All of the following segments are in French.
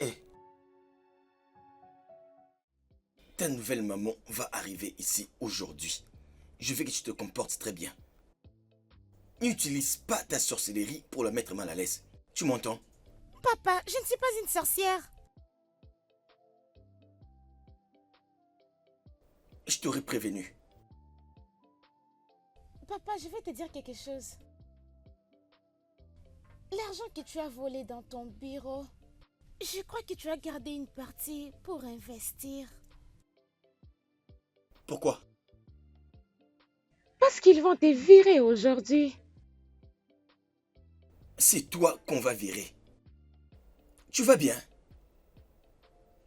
Hé. Ta nouvelle maman va arriver ici aujourd'hui. Je veux que tu te comportes très bien. N'utilise pas ta sorcellerie pour la mettre mal à l'aise. Tu m'entends? Papa, je ne suis pas une sorcière. Je t'aurais prévenu. Papa, je vais te dire quelque chose. L'argent que tu as volé dans ton bureau, je crois que tu as gardé une partie pour investir. Pourquoi? Parce qu'ils vont te virer aujourd'hui. C'est toi qu'on va virer. Tu vas bien?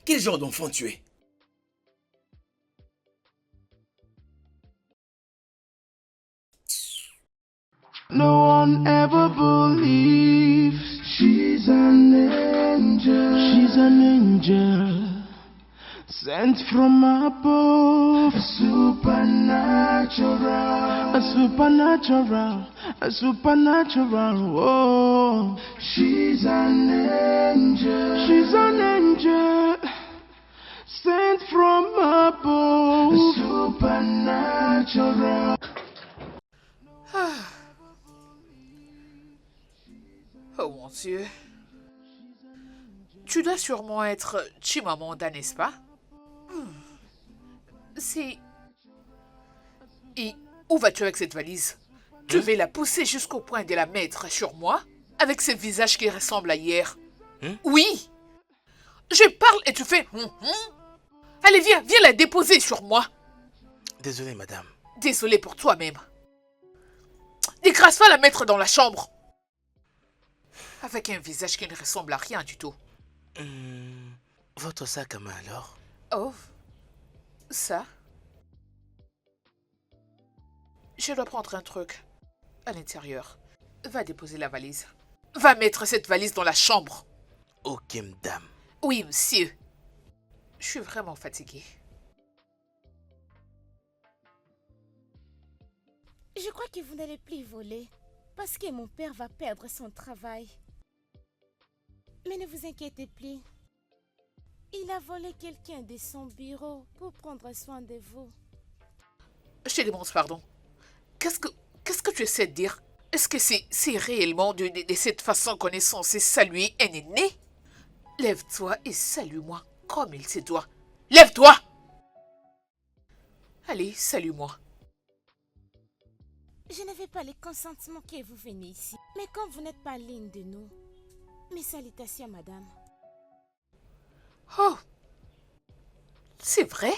Quel genre d'enfant tu es? No one ever believes she's an angel. She's an angel sent from above. A supernatural, a supernatural, a supernatural. Oh, she's an angel. She's an angel sent from above. A supernatural. Oh mon Dieu. Tu dois sûrement être Chimamanda, n'est-ce pas? C'est... Et où vas-tu avec cette valise? Tu vas la pousser jusqu'au point de la mettre sur moi, avec ce visage qui ressemble à hier. Oui. Je parle et tu fais... Allez, viens la déposer sur moi. Désolé, madame. Désolé pour toi-même. Décrase pas la mettre dans la chambre. Avec un visage qui ne ressemble à rien du tout. Votre sac à main alors? Oh, ça? Je dois prendre un truc à l'intérieur. Va déposer la valise. Va mettre cette valise dans la chambre. Ok, madame. Oui, monsieur. Je suis vraiment fatiguée. Je crois que vous n'allez plus voler, parce que mon père va perdre son travail. Mais ne vous inquiétez plus. Il a volé quelqu'un de son bureau pour prendre soin de vous. Je te demande pardon. Qu'est-ce que tu essaies de dire? Est-ce que c'est réellement de cette façon qu'on est censé saluer un aîné? Lève-toi et salue-moi comme il se doit. Lève-toi! Allez, salue-moi. Je n'avais pas le consentement que vous veniez ici. Mais comme vous n'êtes pas l'une de nous, mes salutations, madame. Oh! C'est vrai?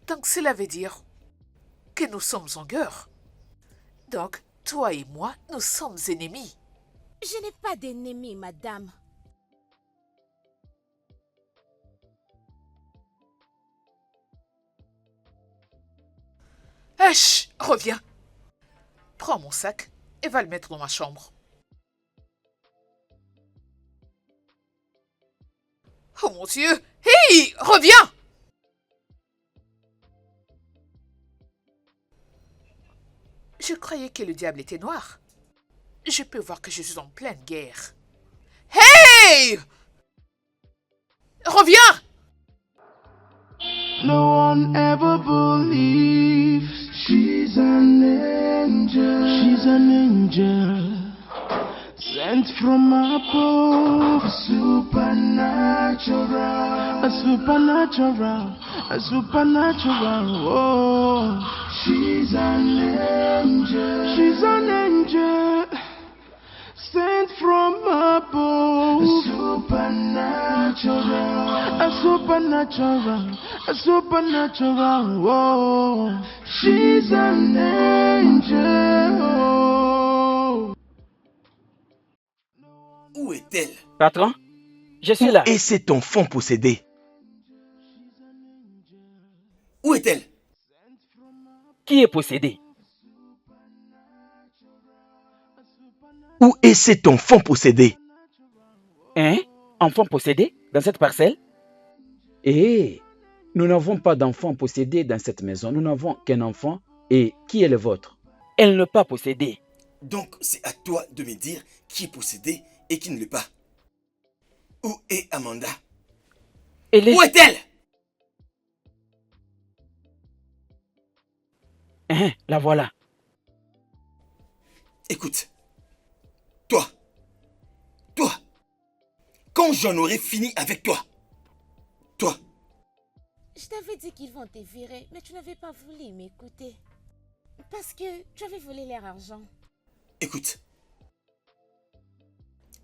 Donc cela veut dire que nous sommes en guerre. Donc, toi et moi, nous sommes ennemis. Je n'ai pas d'ennemis, madame. Chut, reviens. Prends mon sac et va le mettre dans ma chambre. Oh mon Dieu! Hey! Reviens! Je croyais que le diable était noir. Je peux voir que je suis en pleine guerre. Hey! Reviens! No one ever believes she's an angel. She's an angel sent from above. A supernatural, a supernatural, a supernatural. Oh, she's an angel. She's an angel sent from above. A supernatural, a supernatural, a supernatural. Oh, she's an angel. Oh. Où est-elle? Patron, je suis là. Et cet enfant possédé? Où est-elle? Qui est possédé? Où est cet enfant possédé? Hein? Enfant possédé dans cette parcelle? Eh, nous n'avons pas d'enfant possédé dans cette maison. Nous n'avons qu'un enfant. Et qui est le vôtre? Elle n'est pas possédée. Donc c'est à toi de me dire qui est possédé et qui ne l'est pas. Où est Amanda? Elle est... Où est-elle? La voilà. Écoute, toi, quand j'en aurai fini avec toi, toi, Je t'avais dit qu'ils vont te virer, mais tu n'avais pas voulu m'écouter. Parce que tu avais volé leur argent. écoute,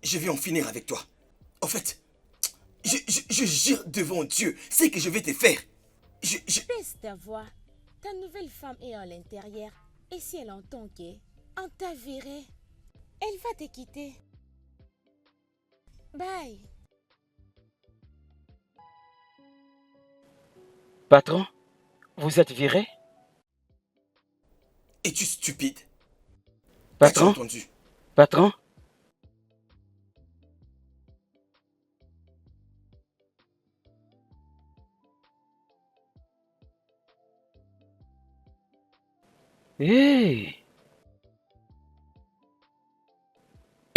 je vais en finir avec toi. En fait, je jure devant Dieu, c'est que je vais te faire. Baisse ta voix. Ta nouvelle femme est à l'intérieur. Et si elle entend on t'a viré, elle va te quitter. Bye. Patron, vous êtes viré? Es-tu stupide? As-tu Patron, entendu? patron. Hey!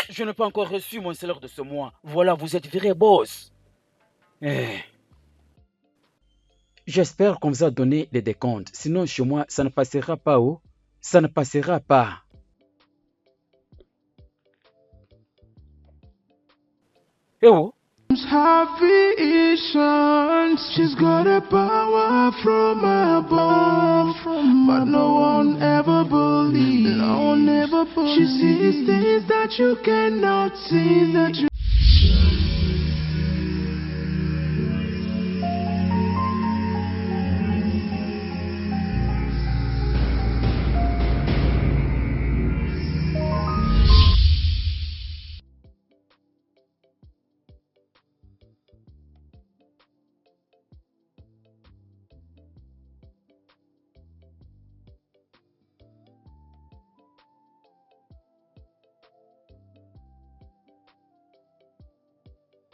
Je n'ai pas encore reçu mon salaire de ce mois. Voilà, vous êtes viré, boss. Eh. J'espère qu'on vous a donné les décomptes. Sinon, chez moi, ça ne passera pas, oh. Ça ne passera pas. Eh oh! Have visions. She's got a power from above, but no one ever believes. No one ever believes. She sees things that you cannot see. That you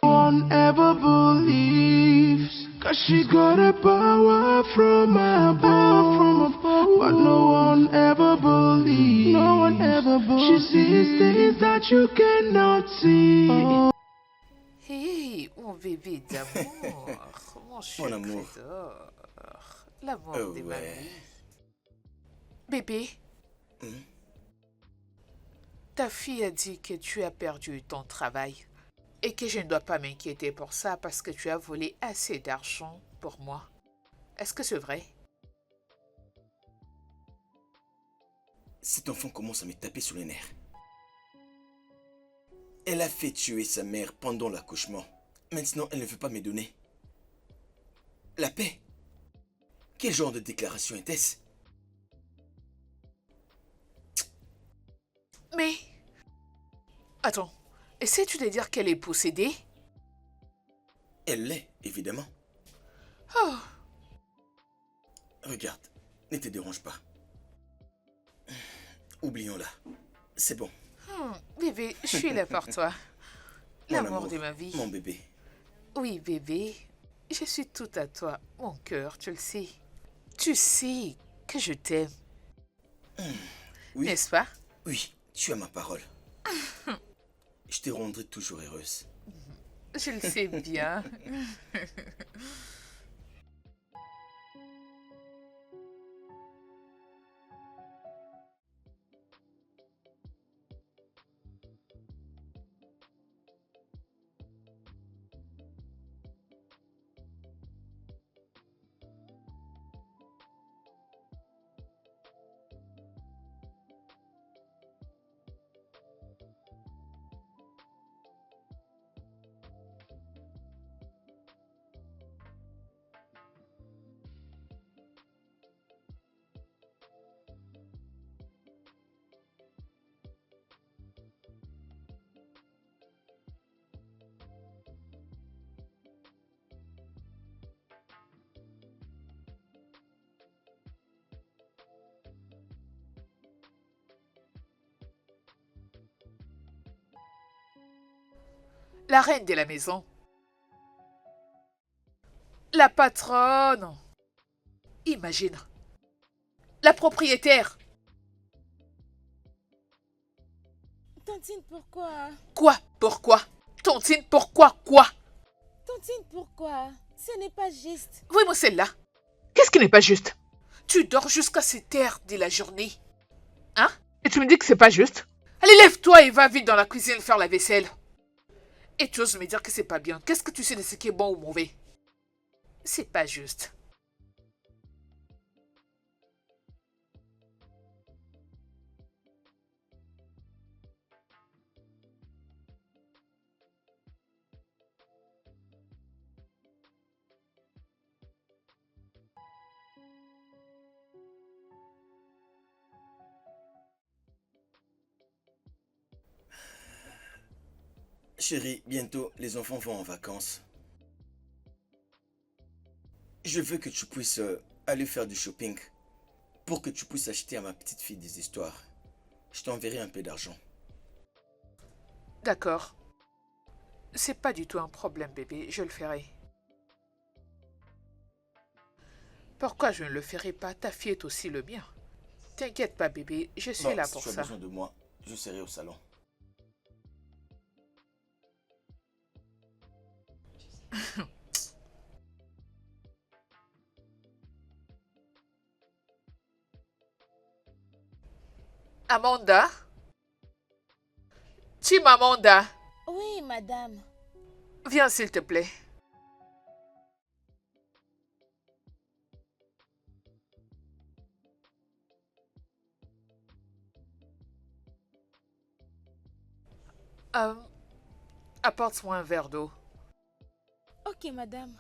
one ever believes. Cause she got a power from above, but no one ever believes. No one ever believes. She sees things that you cannot see. Hé, mon bébé d'amour, mon cher amour. trésor, l'amour Oh de ma ouais. vie. Bébé, ta fille a dit que tu as perdu ton travail et que je ne dois pas m'inquiéter pour ça parce que tu as volé assez d'argent pour moi. Est-ce que c'est vrai? Cet enfant commence à me taper sur les nerfs. Elle a fait tuer sa mère pendant l'accouchement. Maintenant, elle ne veut pas me donner la paix. Quel genre de déclaration était-ce? Mais... Attends, essaies-tu de dire qu'elle est possédée? Elle l'est, évidemment. Oh, Regarde, ne te dérange pas. Oublions-la. C'est bon. bébé, je suis là pour toi. Mon L'amour amour, de ma vie. mon bébé. Oui, bébé, je suis tout à toi, mon cœur, tu le sais. Tu sais que je t'aime, Oui, n'est-ce pas? oui, tu as ma parole. Je te rendrai toujours heureuse. Je le sais bien. La reine de la maison. La patronne. Imagine. La propriétaire. Tantine, pourquoi? Quoi? Pourquoi? Tontine, pourquoi quoi? Tontine, pourquoi? Ce n'est pas juste. Vraiment celle-là. Qu'est-ce qui n'est pas juste? Tu dors jusqu'à cette heure de la journée. Hein? Et tu me dis que c'est pas juste? Allez, lève-toi et va vite dans la cuisine faire la vaisselle. Et tu oses me dire que c'est pas bien. Qu'est-ce que tu sais de ce qui est bon ou mauvais? C'est pas juste. Chérie, bientôt les enfants vont en vacances. Je veux que tu puisses aller faire du shopping pour que tu puisses acheter à ma petite fille des histoires. Je t'enverrai un peu d'argent. D'accord. C'est pas du tout un problème, bébé. Je le ferai. Pourquoi je ne le ferai pas? Ta fille est aussi le mien. T'inquiète pas, bébé. Je suis Bon, là si pour tu as ça. besoin de moi, je serai au salon. Amanda? Tim Amanda, Oui, madame. viens s'il te plaît. Euh, apporte-moi un verre d'eau. Ok, madame.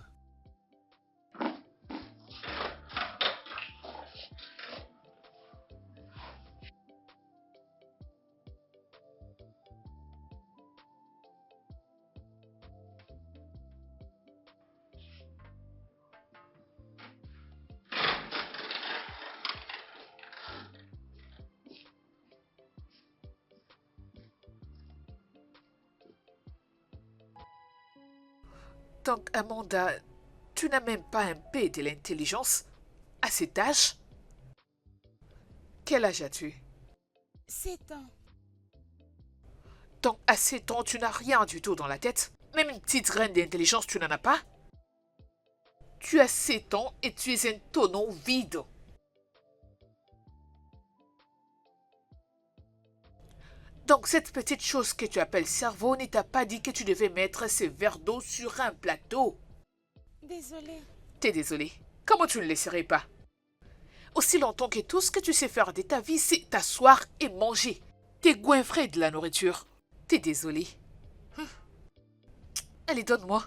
Donc, Amanda, tu n'as même pas un peu de l'intelligence à cet âge? Quel âge as-tu? 7 ans. Donc, à 7 ans, tu n'as rien du tout dans la tête? Même une petite graine d'intelligence, tu n'en as pas? Tu as 7 ans et tu es un tonneau vide. Donc, cette petite chose que tu appelles cerveau ne t'a pas dit que tu devais mettre ces verres d'eau sur un plateau. Désolée. T'es désolé. Comment tu ne le serais pas? Aussi longtemps que tout ce que tu sais faire de ta vie, c'est t'asseoir et manger. T'es goinfré de la nourriture. T'es désolé. Allez, donne-moi.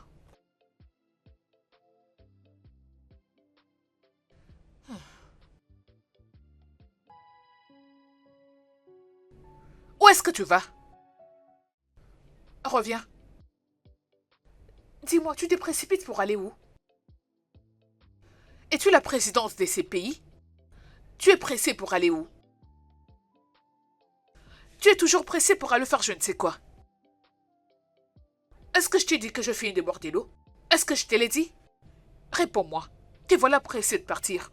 Où est-ce que tu vas? Reviens. Dis-moi, tu te précipites pour aller où? Es-tu la présidente de ces pays? Tu es pressé pour aller où? Tu es toujours pressé pour aller faire je ne sais quoi. Est-ce que je t'ai dit que je finis de boire de l'eau? Est-ce que je te l'ai dit? Réponds-moi. Te voilà pressé de partir.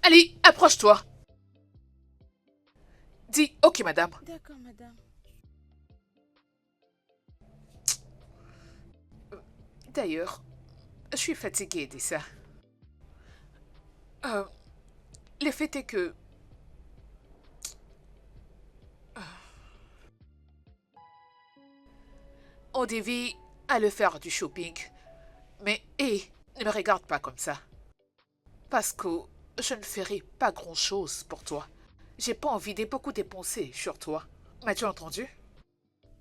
Allez, approche-toi. Dis ok, madame. D'accord, madame. D'ailleurs, je suis fatiguée de ça. Le fait est que... on devait aller faire du shopping. Mais, hé, ne me regarde pas comme ça. Parce que je ne ferai pas grand-chose pour toi. J'ai pas envie de beaucoup dépenser sur toi. M'as-tu entendu?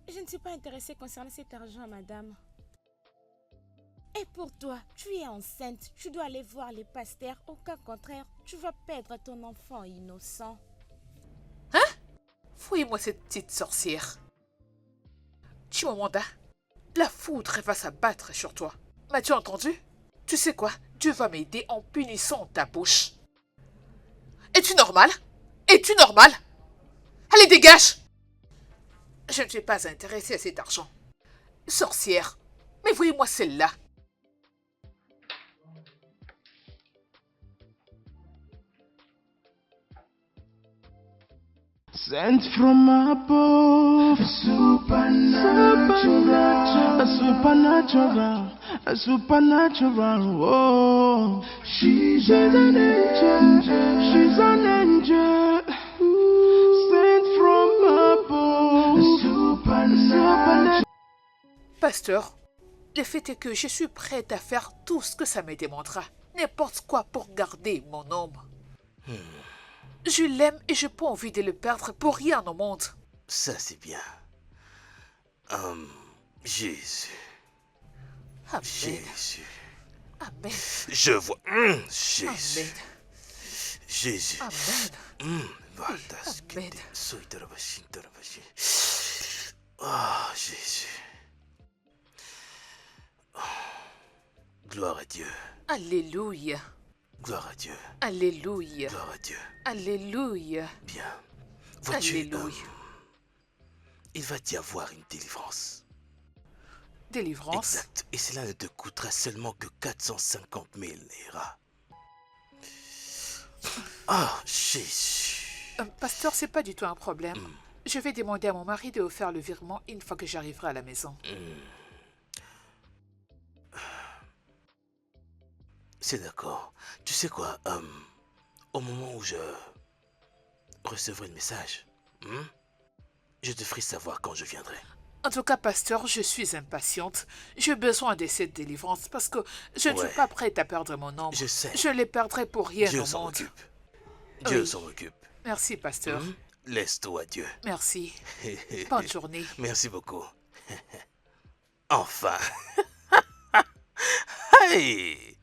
Je ne suis pas intéressée concernant cet argent, madame. Et pour toi, tu es enceinte. Tu dois aller voir les pasteurs. Au cas contraire, tu vas perdre ton enfant innocent. Hein? Fouille-moi cette petite sorcière. Chimamanda, la foudre va s'abattre sur toi. M'as-tu entendu? Tu sais quoi? Dieu va m'aider en punissant ta bouche. Es-tu normal? Es-tu normal? Allez, dégage! Je ne suis pas intéressée à cet argent. Sorcière, mais voyez-moi celle-là. Sent from above, supernatural, a supernatural, whoa. She's an angel, sent from above, supernatural. Pasteur, le fait est que je suis prête à faire tout ce que ça me demandera. N'importe quoi pour garder mon homme. Je l'aime et je n'ai pas envie de le perdre pour rien au monde. Ça, c'est bien. Jésus. Amen. Jésus. Amen. Je vois. Jésus. Amen. Jésus. Amen. Amen. Oh, Jésus. Oh. Gloire à Dieu. Alléluia. Gloire à Dieu. Alléluia. Gloire à Dieu. Alléluia. Bien. Vois-tu, Alléluia. il va y avoir une délivrance. Délivrance. Exact. Et cela ne te coûtera seulement que 450 000 Naira. Oh, Jésus. Pasteur, c'est pas du tout un problème. Je vais demander à mon mari de vous faire le virement une fois que j'arriverai à la maison. C'est d'accord. Tu sais quoi, au moment où je recevrai le message, je te ferai savoir quand je viendrai. En tout cas, pasteur, je suis impatiente. J'ai besoin de cette délivrance parce que je ne suis pas prête à perdre mon homme. Je sais. Je les perdrai pour rien Dieu au s'en monde. occupe. Dieu Oui. s'en occupe. Merci, pasteur. Laisse-toi à Dieu. Merci. Bonne journée. Merci beaucoup. Enfin. Hey!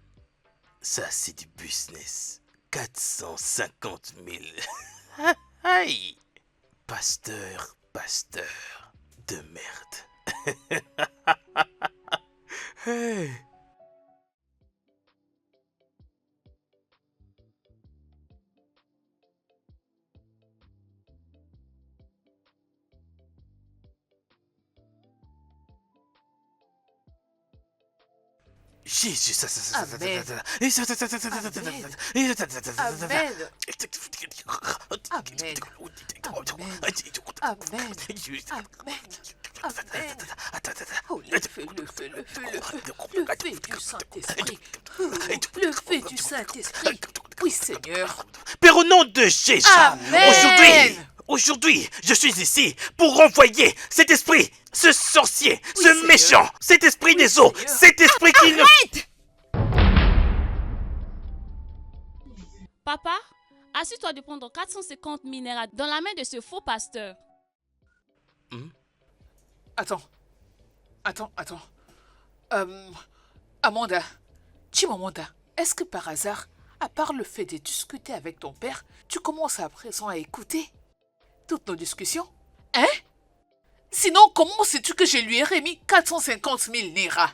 Ça, c'est du business. 450 000. Hey! Pasteur de merde. Hey! Jésus, Amen. Oh, le feu du Saint-Esprit. Le feu du Saint-Esprit. Oui, Seigneur. Père, au nom de Jésus, Amen. aujourd'hui, je suis ici pour renvoyer cet esprit, ce sorcier, ce Seigneur. méchant, cet esprit des eaux, Seigneur. cet esprit qui ne... Papa, assure-toi de prendre 450 minéraux dans la main de ce faux pasteur. Attends. Amanda, Chimamanda, est-ce que par hasard, à part le fait de discuter avec ton père, tu commences à présent à écouter toutes nos discussions? Hein? Sinon, comment sais-tu que je lui ai remis 450 000 Naira?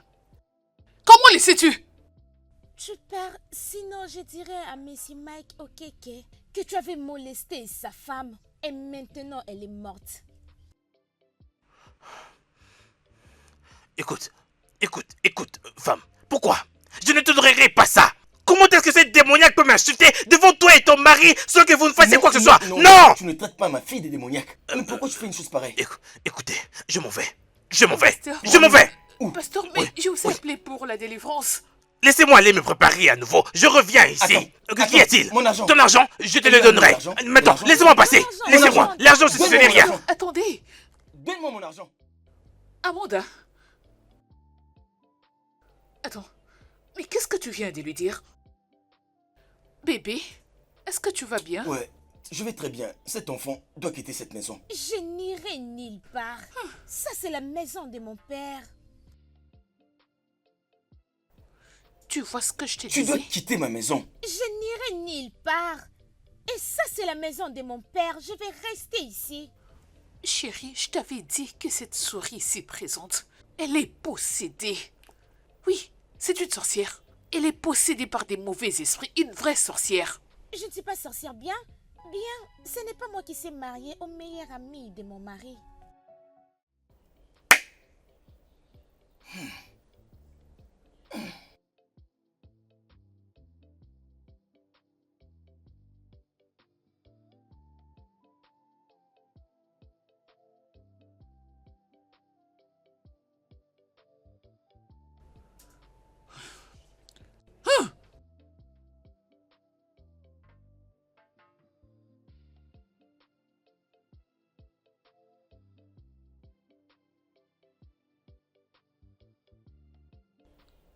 Comment le sais-tu? Super, sinon je dirais à Messi Mike Okeke que tu avais molesté sa femme et maintenant elle est morte. Écoute, femme, pourquoi? Je ne tolérerai pas ça. Comment est-ce que cette démoniaque peut m'insulter devant toi et ton mari sans que vous ne fassiez quoi que ce soit? Non! Tu ne traites pas ma fille de démoniaque. Mais pourquoi tu fais une chose pareille? Écoutez, je m'en vais. Pasteur, Pasteur, mais je vous ai appelé pour la délivrance. Laissez-moi aller me préparer à nouveau. Je reviens ici. Qu'y a-t-il? Mon argent. Ton argent, je te le donnerai. Maintenant, laissez-moi passer. Laissez-moi. L'argent, je ne fais rien. Attendez. Donne-moi mon argent. Amanda. Attends. Mais qu'est-ce que tu viens de lui dire? Bébé, est-ce que tu vas bien? Ouais, je vais très bien. Cet enfant doit quitter cette maison. Je n'irai nulle part. Ça, c'est la maison de mon père. Tu vois ce que je te Tu disais? dois quitter ma maison. Je n'irai nulle part. Et ça, c'est la maison de mon père. Je vais rester ici. Chérie, je t'avais dit que cette souris ici présente, elle est possédée. Oui, c'est une sorcière. Elle est possédée par des mauvais esprits, une vraie sorcière. Je ne suis pas sorcière, bien. Bien, ce n'est pas moi qui s'est mariée au meilleur ami de mon mari.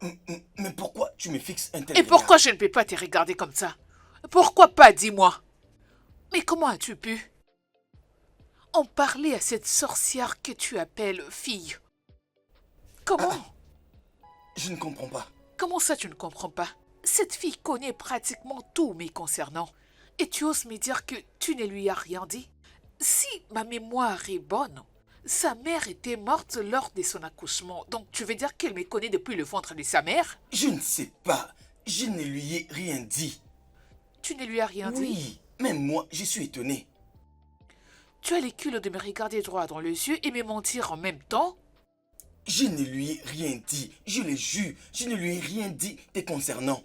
Mais pourquoi tu me fixes un tel Et regard? pourquoi je ne peux pas te regarder comme ça? Pourquoi pas, dis-moi? Mais comment as-tu pu en parler à cette sorcière que tu appelles fille? Comment? Je ne comprends pas. Comment ça tu ne comprends pas? Cette fille connaît pratiquement tout me concernant. Et tu oses me dire que tu ne lui as rien dit? Si ma mémoire est bonne, sa mère était morte lors de son accouchement. Donc tu veux dire qu'elle me connaît depuis le ventre de sa mère? Je ne sais pas. Je ne lui ai rien dit. Tu ne lui as rien dit? Oui, même moi, je suis étonné. Tu as les culottes de me regarder droit dans les yeux et me mentir en même temps? Je ne lui ai rien dit. Je le jure, je ne lui ai rien dit te concernant.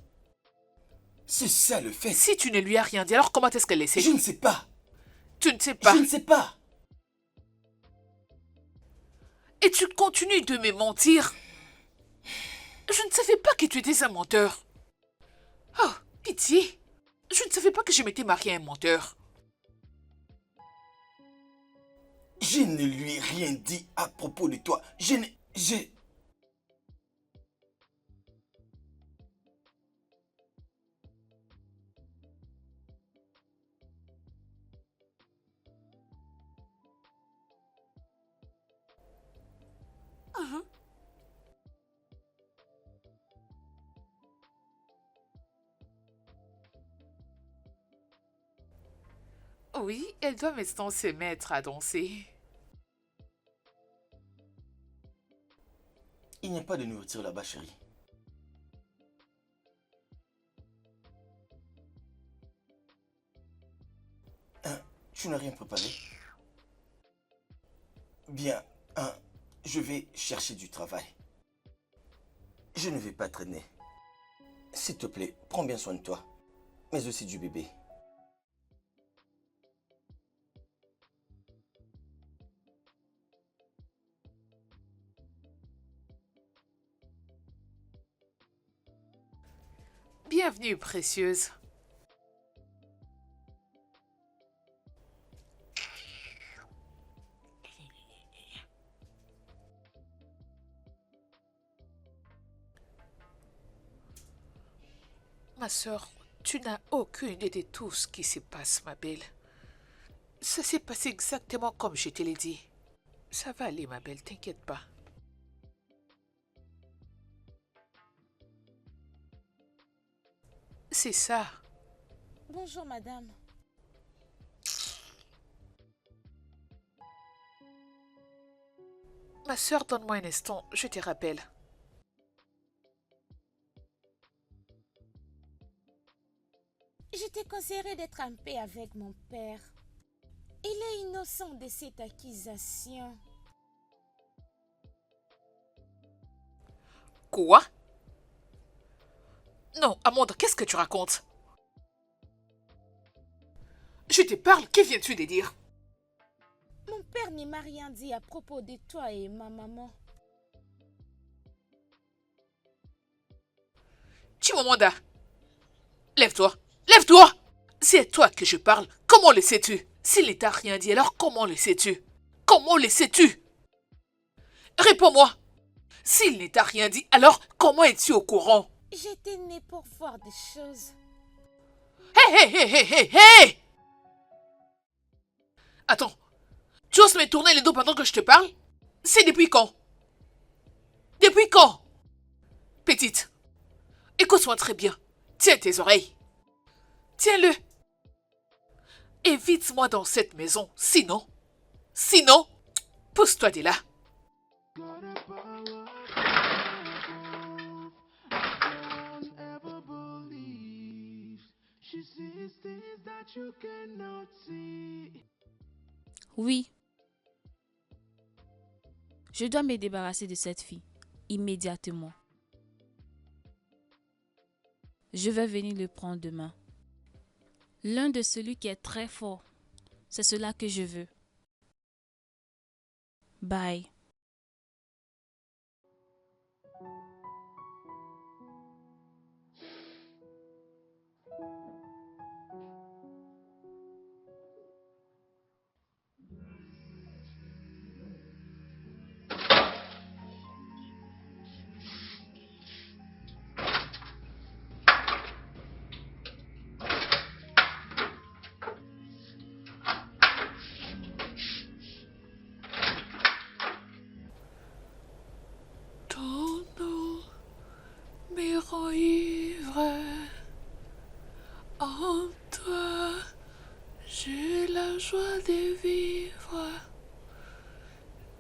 C'est ça le fait. Si tu ne lui as rien dit, alors comment est-ce qu'elle le sait? Je ne sais pas. Tu ne sais pas. Je ne sais pas. Et tu continues de me mentir. Je ne savais pas que tu étais un menteur. Oh, pitié. Je ne savais pas que je m'étais marié à un menteur. Je ne lui ai rien dit à propos de toi. Oui, elle doit maintenant se mettre à danser. Il n'y a pas de nourriture là-bas, chérie. Tu n'as rien préparé? Bien, je vais chercher du travail. Je ne vais pas traîner. S'il te plaît, prends bien soin de toi, mais aussi du bébé. Bienvenue, précieuse. Ma sœur, tu n'as aucune idée de tout ce qui se passe, ma belle. Ça s'est passé exactement comme je te l'ai dit. Ça va aller, ma belle, t'inquiète pas. C'est ça. Bonjour, madame. Ma sœur, donne-moi un instant, je te rappelle. Je te conseillerais d'être en paix avec mon père. Il est innocent de cette accusation. Quoi? Non, Amanda, qu'est-ce que tu racontes? Je te parle, que viens-tu de dire? Mon père ne m'a rien dit à propos de toi et ma maman. Chimamanda, lève-toi, lève-toi! C'est à toi que je parle, comment le sais-tu? S'il ne t'a rien dit, alors comment le sais-tu? Comment le sais-tu? Réponds-moi! S'il ne t'a rien dit, alors comment es-tu au courant? J'étais née pour voir des choses. Hé, hé, hé, hé, hé, hé! Attends, tu oses me tourner le dos pendant que je te parle? C'est depuis quand? Depuis quand? Petite, écoute-moi très bien. Tiens tes oreilles. Tiens-le. Évite-moi dans cette maison, sinon, pousse-toi de là. Oui. Je dois me débarrasser de cette fille, immédiatement. Je vais venir le prendre demain. L'un de celui qui est très fort, c'est cela que je veux. Bye. joie de vivre.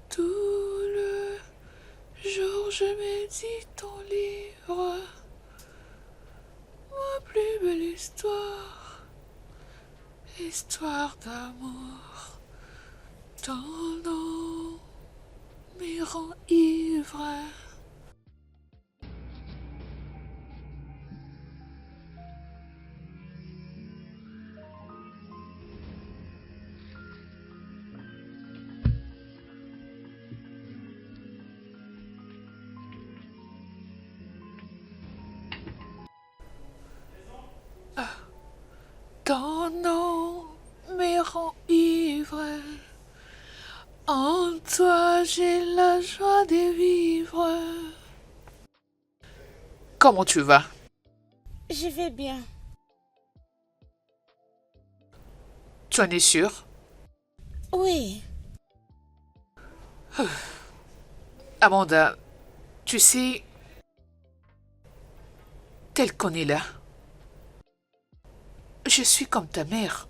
Tout le jour je médite ton livre. Ma plus belle histoire, histoire d'amour. Ton nom me rend ivre. Ton nom me rend ivre. En toi j'ai la joie de vivre. Comment tu vas? Je vais bien. Tu en es sûr? Oui. Amanda, tu sais, telle qu'on est là, je suis comme ta mère.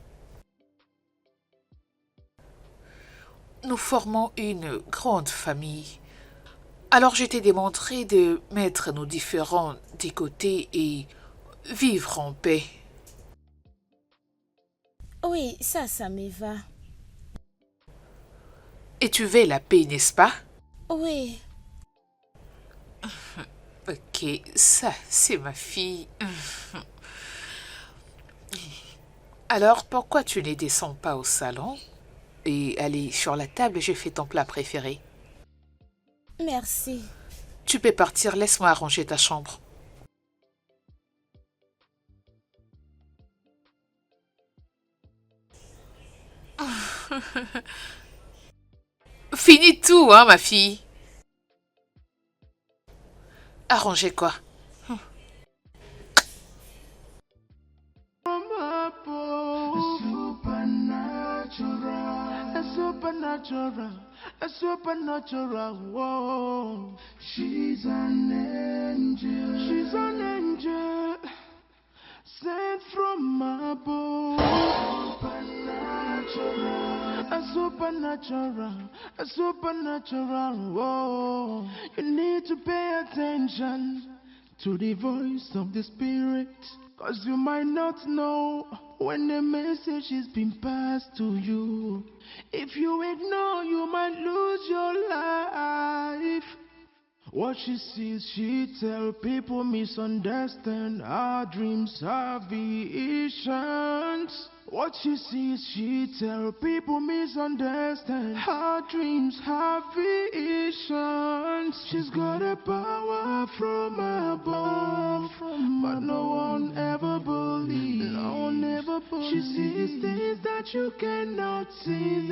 Nous formons une grande famille. Alors je t'ai démontré de mettre nos différends de côté et vivre en paix. Oui, ça me va. Et tu veux la paix, n'est-ce pas? Oui. Ok, ça, c'est ma fille. Alors, pourquoi tu ne descends pas au salon? Et allez, sur la table, j'ai fait ton plat préféré. Merci. Tu peux partir, laisse-moi arranger ta chambre. Finis tout, hein, ma fille. Arranger quoi? From above, a supernatural, whoa. She's an angel, sent from above. A supernatural, whoa. You need to pay attention to the voice of the Spirit, 'cause you might not know when the message is being passed to you. If you ignore, you might lose your life. What she sees, she tell people misunderstand her dreams, her visions. What she sees, she tell people misunderstand her dreams, her visions. She's got a power from above, but no one ever believes. No one ever believes. She sees things that you cannot see,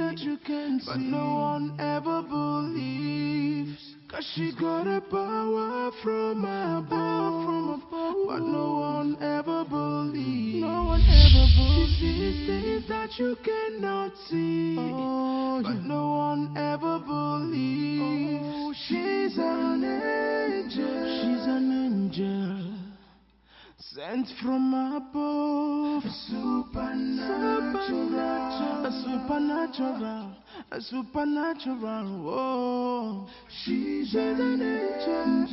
but no one ever believes. 'Cause she got a power from above, but no one ever believes. No one ever believes. She sees things that you cannot see, but no one ever believes. Oh, she's an angel. She's an angel, sent from above. A supernatural, whoa. She's an angel,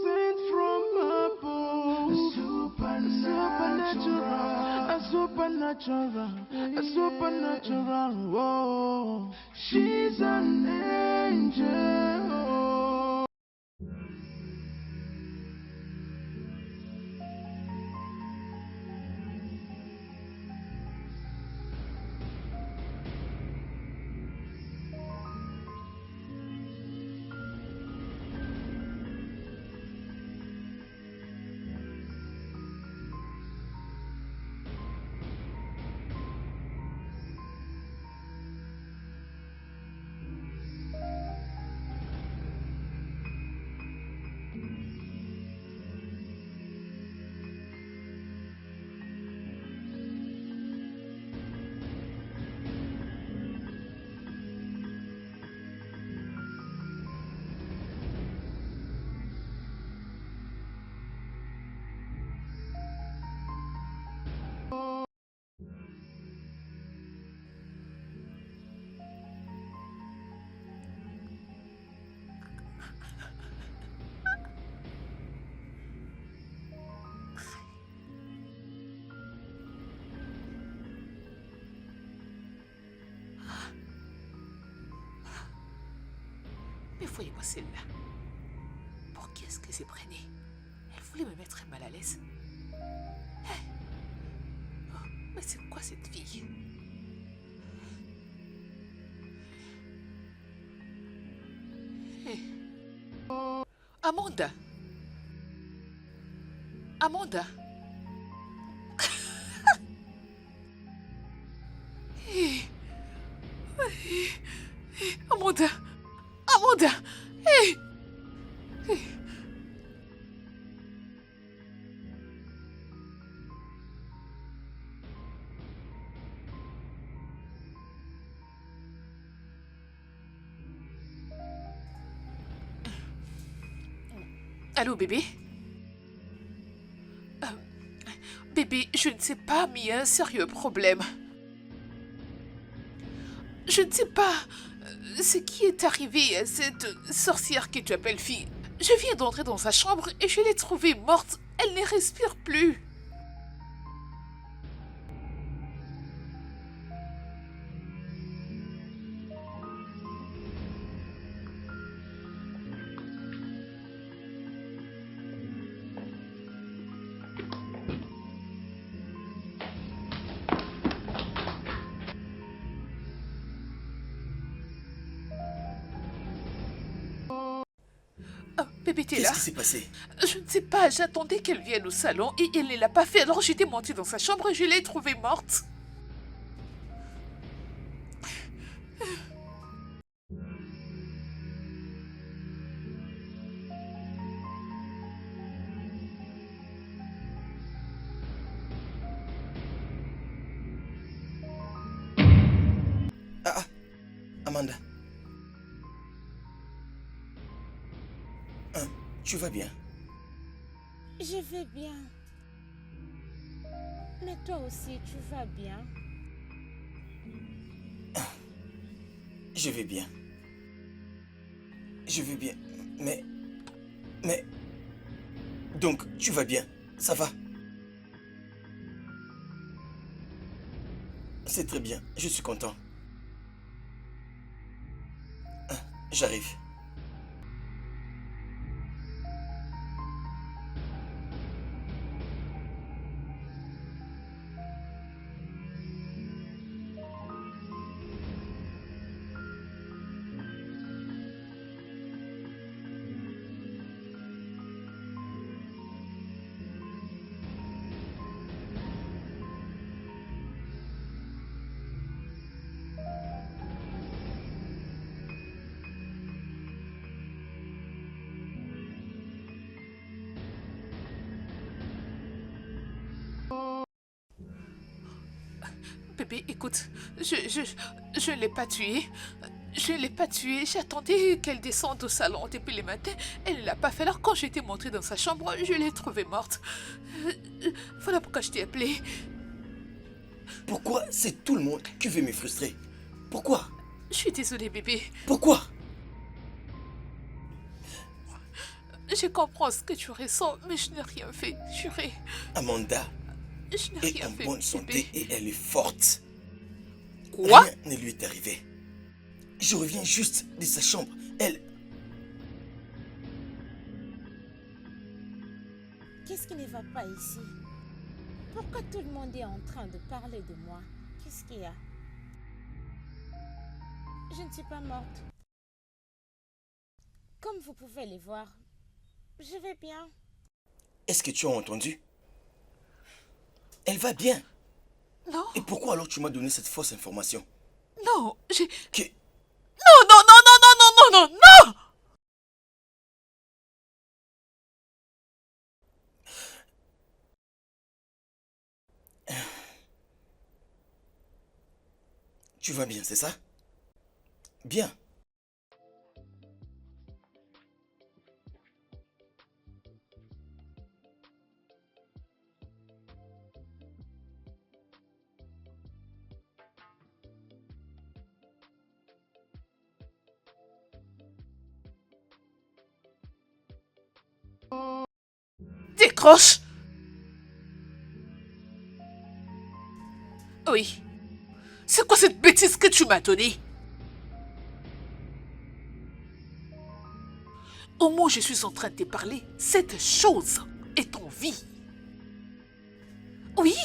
sent from above. A supernatural, whoa. She's an angel. Mais voyez-moi celle-là. Pour qui est-ce qu'elle s'est prenée? Elle voulait me mettre mal à l'aise. Oh, mais c'est quoi cette fille? Amanda. Amanda. Amanda. Amanda. Hey. Allô, bébé? Bébé, je ne sais pas, mais il y a un sérieux problème. Je ne sais pas ce qui est arrivé à cette sorcière que tu appelles fille. Je viens d'entrer dans sa chambre et je l'ai trouvée morte. Elle ne respire plus. Bébé, t'es là? Qu'est-ce qui s'est passé? Je ne sais pas, j'attendais qu'elle vienne au salon et elle ne l'a pas fait. Alors j'étais montée dans sa chambre et je l'ai trouvée morte. Ah, Amanda. Tu vas bien? Je vais bien. Mais toi aussi, tu vas bien? Je vais bien. Je vais bien. Mais... Donc, tu vas bien? Ça va? C'est très bien. Je suis content. J'arrive. Bébé, écoute, je ne l'ai pas tuée. Je ne l'ai pas tuée. J'attendais qu'elle descende au salon depuis le matin. Elle ne l'a pas fait. Alors quand j'étais montée dans sa chambre, je l'ai trouvée morte. Voilà pourquoi je t'ai appelé. Pourquoi c'est tout le monde qui veut me frustrer? Pourquoi? Je suis désolée, bébé. Pourquoi? Je comprends ce que tu ressens, mais je n'ai rien fait. Juré. Amanda Je n'ai est rien en fait. bonne santé bébé. et elle est forte. Quoi? Rien ne lui est arrivé. Je reviens juste de sa chambre. Elle... Qu'est-ce qui ne va pas ici? Pourquoi tout le monde est en train de parler de moi? Qu'est-ce qu'il y a? Je ne suis pas morte. Comme vous pouvez le voir, je vais bien. Est-ce que tu as entendu? Elle va bien. Non, Et pourquoi alors tu m'as donné cette fausse information? non, j'ai... Que... Non, non, non, non, non, non, non, non, non! Tu vas bien, c'est ça? Bien. Décroche! Oui. C'est quoi cette bêtise que tu m'as donnée? Au moment où je suis en train de te parler, cette chose est en vie. Oui,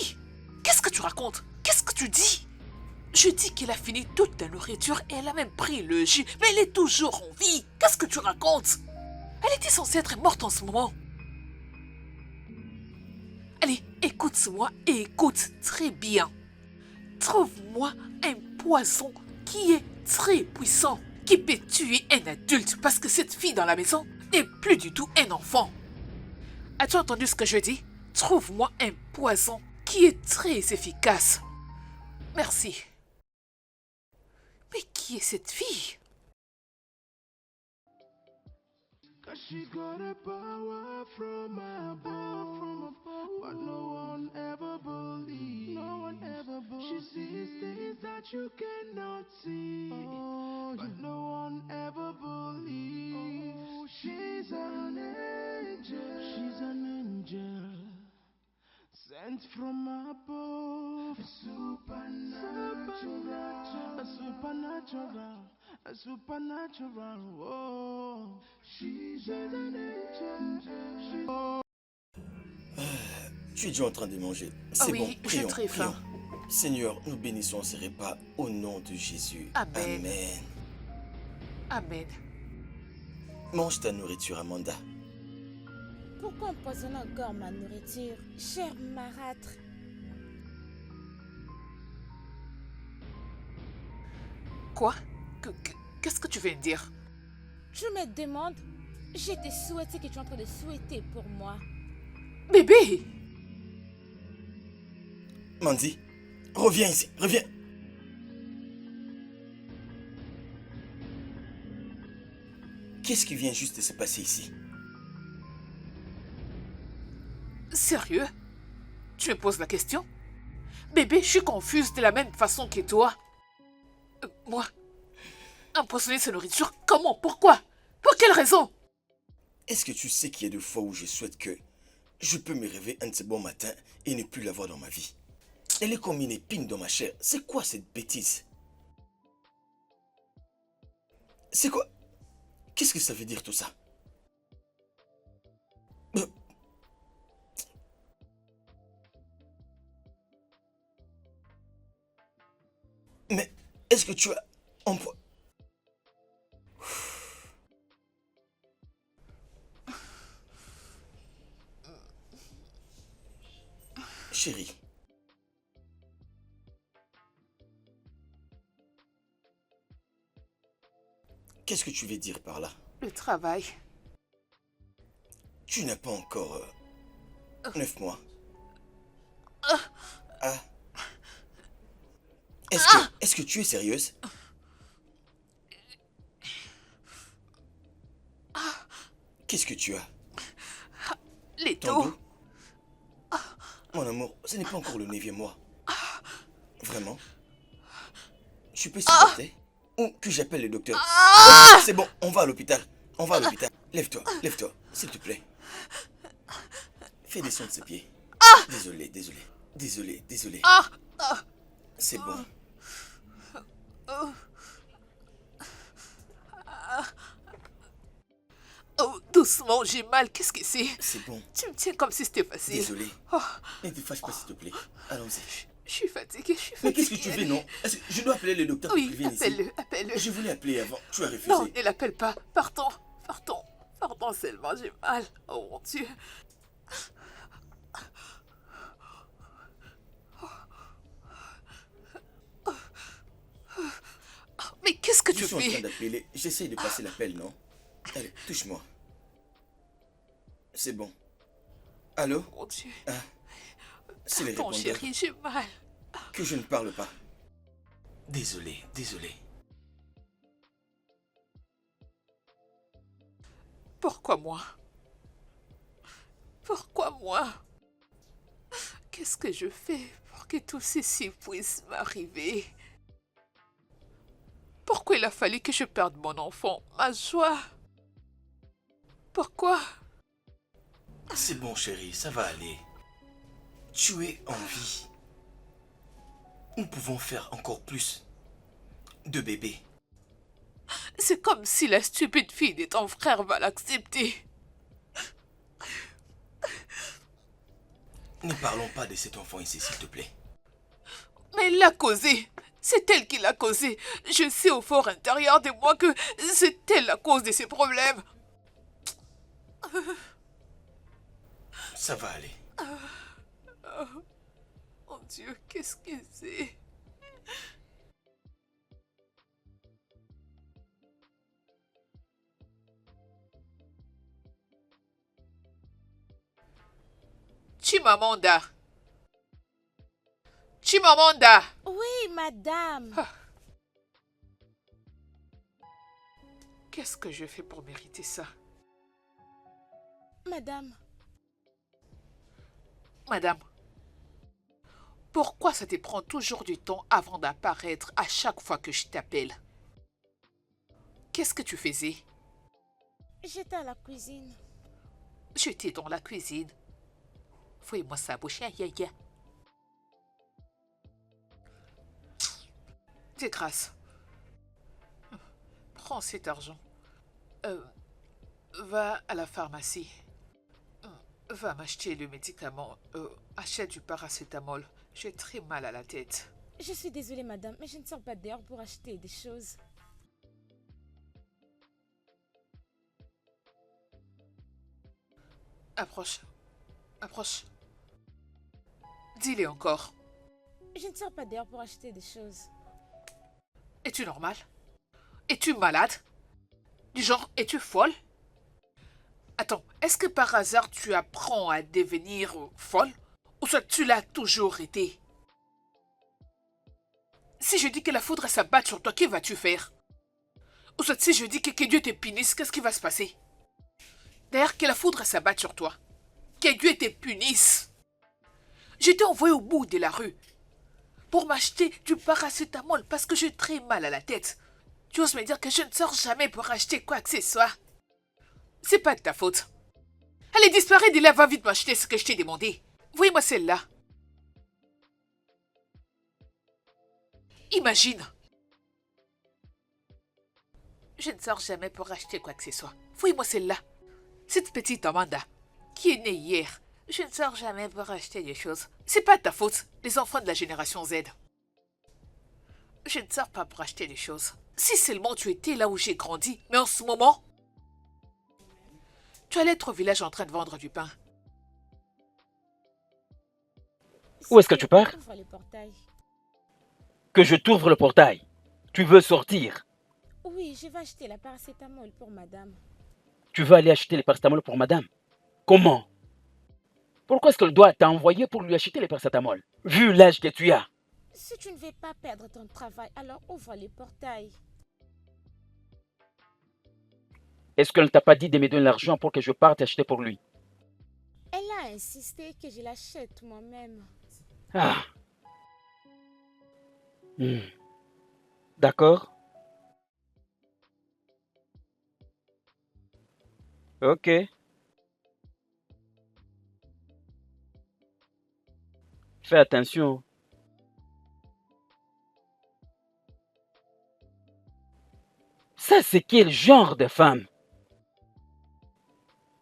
qu'est-ce que tu racontes? Qu'est-ce que tu dis? Je dis qu'elle a fini toute la nourriture et elle a même pris le jus, mais elle est toujours en vie. Qu'est-ce que tu racontes? Elle était censée être morte en ce moment. Allez, écoute-moi et écoute très bien. Trouve-moi un poison qui est très puissant, qui peut tuer un adulte parce que cette fille dans la maison n'est plus du tout un enfant. As-tu entendu ce que je dis? Trouve-moi un poison qui est très efficace. Merci. Mais qui est cette fille? Cause she got a power from above, but no one ever believes. No one ever believes. She sees things that you cannot see, but no one ever believes. She's an angel. She's an angel. Sent from above, a supernatural, oh, she's an angel. Tu es déjà en train de manger. C'est oui, bon, j'ai prions, très faim. prions. Seigneur, nous bénissons ces repas au nom de Jésus. Amen. Amen. Amen. Mange ta nourriture, Amanda. Pourquoi empoisonner encore ma nourriture, cher marâtre? Quoi? Qu'est-ce que tu viens de dire? Je me demande, je te souhaite ce que tu es en train de souhaiter pour moi. Bébé! Mandy, reviens ici, reviens. Qu'est-ce qui vient juste de se passer ici? Sérieux? Tu me poses la question? Bébé, je suis confuse de la même façon que toi. Moi? Empoisonner sa nourriture? Comment? Pourquoi? Pour quelle raison? Est-ce que tu sais qu'il y a des fois où je souhaite que je peux me réveiller un de ces bons matins et ne plus la voir dans ma vie? Elle est comme une épine dans ma chair. C'est quoi cette bêtise? C'est quoi? Qu'est-ce que ça veut dire tout ça? Mais est-ce que tu as... Chérie. Qu'est-ce que tu veux dire par là? Le travail. Tu n'as pas encore 9 mois. Ah. Est-ce que tu es sérieuse? Qu'est-ce que tu as? Les Ton dos. dos? Mon amour, ce n'est pas encore le 9e mois. Vraiment? Je peux supporter? Ou que j'appelle le docteur? C'est bon, on va à l'hôpital. On va à l'hôpital. Lève-toi, s'il te plaît. Fais descendre ses pieds. Désolé. C'est bon. Oh, doucement, j'ai mal. Qu'est-ce que c'est? C'est bon. Tu me tiens comme si c'était facile. Désolé. Oh, Ne te fâche pas, s'il te plaît. Allons-y. je suis fatiguée, Mais qu'est-ce que tu fais, non? Je dois appeler le docteur pour Oui, qu'il vienne ici. appelle-le. Je voulais appeler avant. Tu as refusé. Non, ne l'appelle pas. Partons seulement, j'ai mal. Oh mon Dieu. Mais qu'est-ce que tu Je suis en train fais? d'appeler. J'essaie de passer l'appel, non? Allez, touche-moi. C'est bon. Allô? Mon Dieu. C'est les Ton répondeurs. chéri, j'ai mal. Que je ne parle pas. Désolé. Pourquoi moi? Pourquoi moi? Qu'est-ce que je fais pour que tout ceci puisse m'arriver? Pourquoi il a fallu que je perde mon enfant, ma joie? Pourquoi? C'est bon, chérie, ça va aller. Tu es en vie. Nous pouvons faire encore plus de bébés. C'est comme si la stupide fille de ton frère va l'accepter. Ne parlons pas de cet enfant ici, s'il te plaît. Mais elle l'a causé. C'est elle qui l'a causé. Je sais au fort intérieur de moi que c'est elle la cause de ses problèmes. Ça va aller. Mon Dieu, qu'est-ce que c'est? Chimamanda. Chimamanda. Oui, madame. Qu'est-ce que je fais pour mériter ça? Madame. Madame, pourquoi ça te prend toujours du temps avant d'apparaître à chaque fois que je t'appelle? Qu'est-ce que tu faisais? J'étais à la cuisine. J'étais dans la cuisine. Fouille-moi ça, bouche, ya. De grâce. Prends cet argent. Va à la pharmacie. Va m'acheter le médicament. Achète du paracétamol. J'ai très mal à la tête. Je suis désolée, madame, mais je ne sors pas dehors pour acheter des choses. Approche. Approche. Dis-le encore. Je ne sors pas dehors pour acheter des choses. Es-tu normal? Es-tu malade? Du genre, es-tu folle? Attends, est-ce que par hasard tu apprends à devenir folle? Ou soit tu l'as toujours été? Si je dis que la foudre s'abat sur toi, que vas-tu faire? Ou soit si je dis que Dieu te punisse, qu'est-ce qui va se passer? D'ailleurs, que la foudre s'abatte sur toi. Que Dieu te punisse. Je t'ai envoyé au bout de la rue pour m'acheter du paracétamol parce que j'ai très mal à la tête. Tu oses me dire que je ne sors jamais pour acheter quoi que ce soit? C'est pas de ta faute. Allez, disparais de là, va vite m'acheter ce que je t'ai demandé. Voyez-moi celle-là. Imagine. Je ne sors jamais pour acheter quoi que ce soit. Voyez-moi celle-là. Cette petite Amanda, qui est née hier. Je ne sors jamais pour acheter des choses. C'est pas de ta faute, les enfants de la génération Z. Je ne sors pas pour acheter des choses. Si seulement tu étais là où j'ai grandi, mais en ce moment, tu allais être au village en train de vendre du pain. Où est-ce que tu pars? Ouvre le portail. Que je t'ouvre le portail. Tu veux sortir? Oui, je vais acheter la paracétamol pour madame. Tu veux aller acheter les paracétamol pour madame? Comment? Pourquoi est-ce qu'elle doit t'envoyer pour lui acheter les paracétamol? Vu l'âge que tu as. Si tu ne veux pas perdre ton travail, alors ouvre le portail. Est-ce qu'elle ne t'a pas dit de me donner l'argent pour que je parte acheter pour lui? Elle a insisté que je l'achète moi-même. Ah. D'accord. Ok. Fais attention. Ça, c'est quel genre de femme?